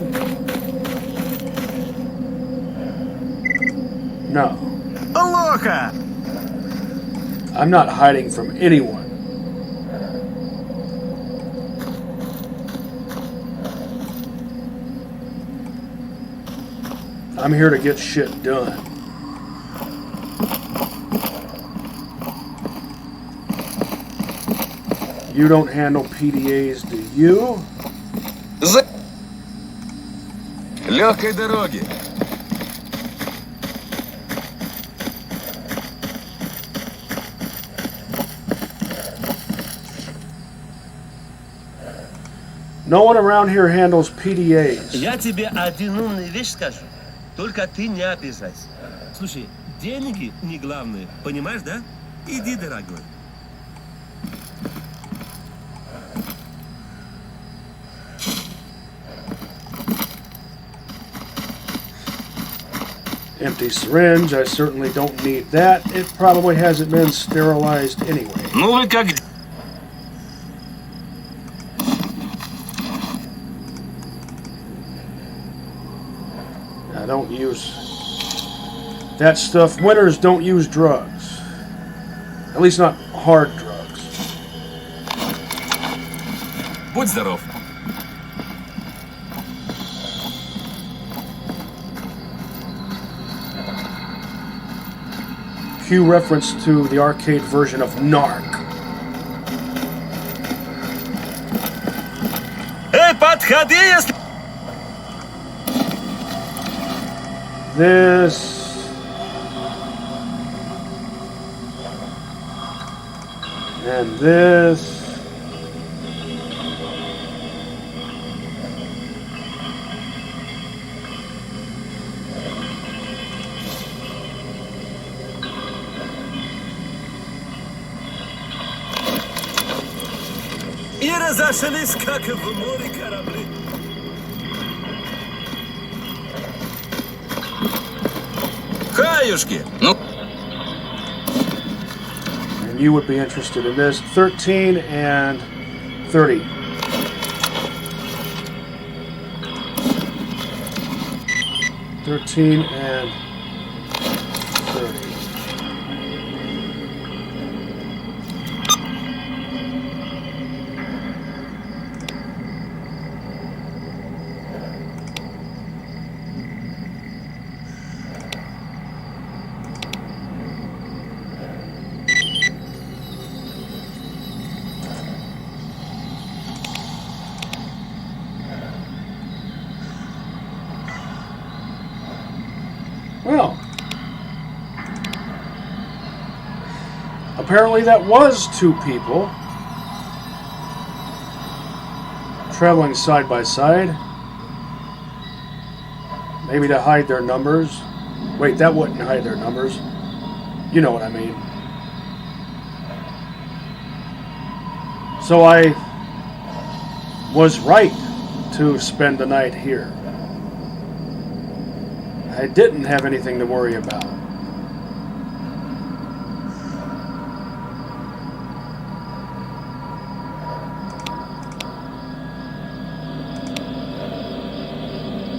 No. Aloha! I'm not hiding from anyone. I'm here to get shit done. You don't handle PDAs, do you? Легкой дороги. No one around here handles PDAs. Я тебе один умную вещь скажу. Только ты не обижайся. Слушай, деньги не главное, понимаешь, да? Иди, дорогой. Empty syringe, I certainly don't need that. It probably hasn't been sterilized anyway. Ну вы как... I don't use that stuff. Winners don't use drugs. At least not hard drugs. Будь здоров. Cue reference to the arcade version of Narc. Эй, подходи, если... This and this. И разошлись, как в море корабли. Хаюшки. Ну, And you would be interested in this. 13 and 30. $13 and 30. Well, apparently that was two people traveling side by side. Maybe to hide their numbers. Wait, that wouldn't hide their numbers. You know what I mean. So I was right to spend the night here. I didn't have anything to worry about.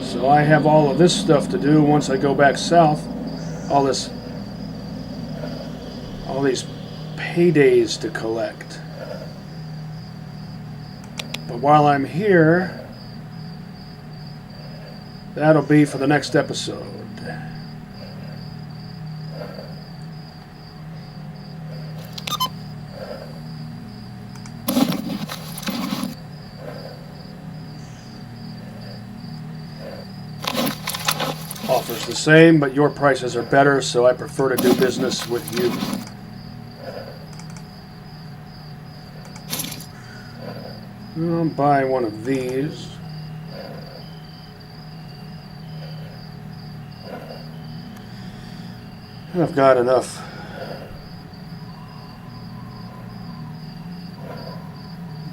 So I have all of this stuff to do once I go back south. All these paydays to collect. But while I'm here, that'll be for the next episode. Offers the same, but your prices are better, so I prefer to do business with you. I'll buy one of these. I've got enough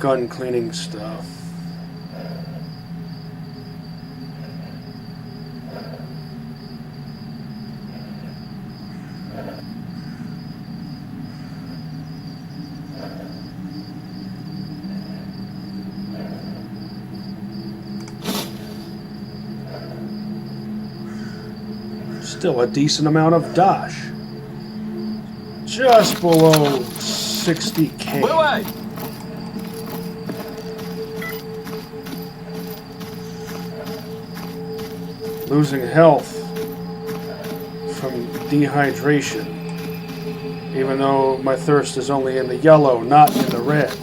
gun cleaning stuff. Still a decent amount of dosh. Just below 60K. Бывай! Losing health from dehydration. Even though my thirst is only in the yellow, not in the red.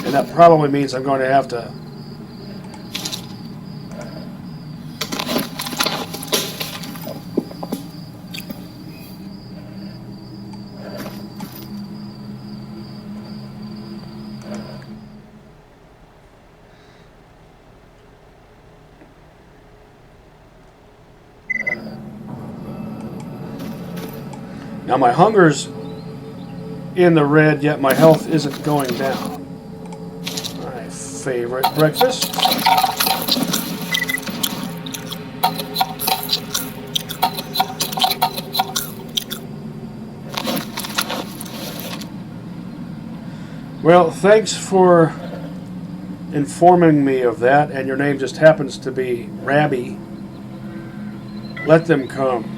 And that probably means I'm going to have to now my hunger's in the red, yet my health isn't going down. My favorite breakfast. Well, thanks for informing me of that, and your name just happens to be Rabby. Let them come.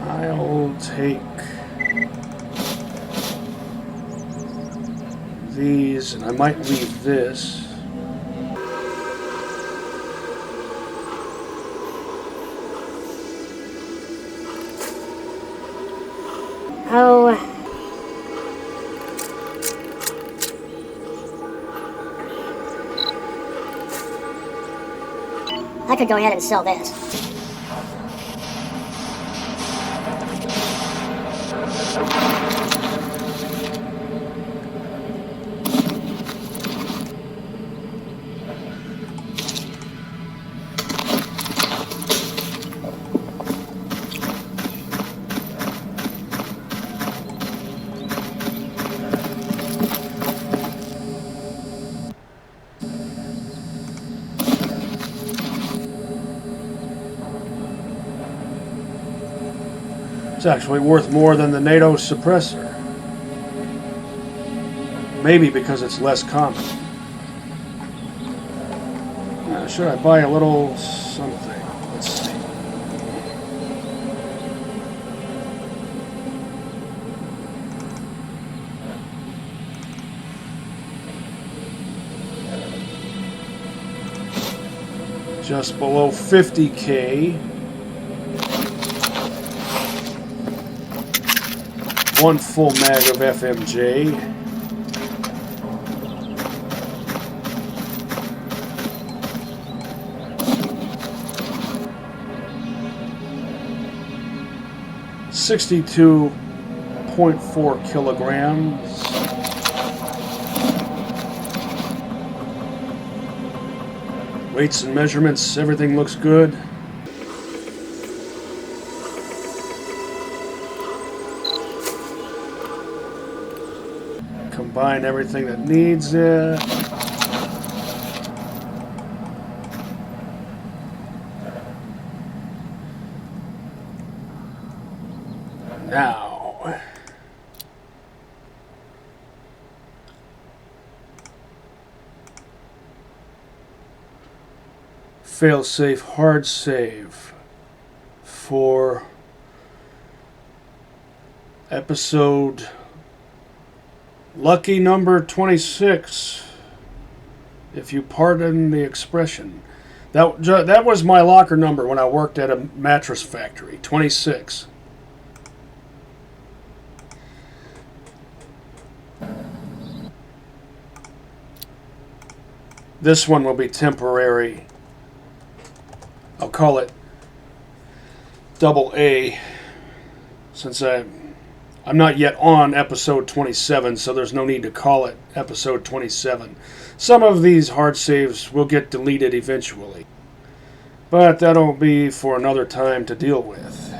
I'll take these, and I might leave this. Oh. I could go ahead and sell this. It's actually worth more than the NATO suppressor. Maybe because it's less common. Should I buy a little something? Let's see. Just below 50K. One full mag of FMJ. .4 kilograms. Weights and measurements, everything looks good. Combine everything that needs it. Now, fail-safe hard save for episode lucky number 26, if you pardon the expression. That was my locker number when I worked at a mattress factory, 26. This one will be temporary. I'll call it double A, since I'm not yet on episode 27, so there's no need to call it episode 27. Some of these hard saves will get deleted eventually, but that'll be for another time to deal with.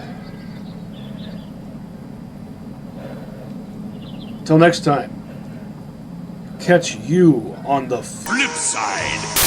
Till next time, catch you on the flip side.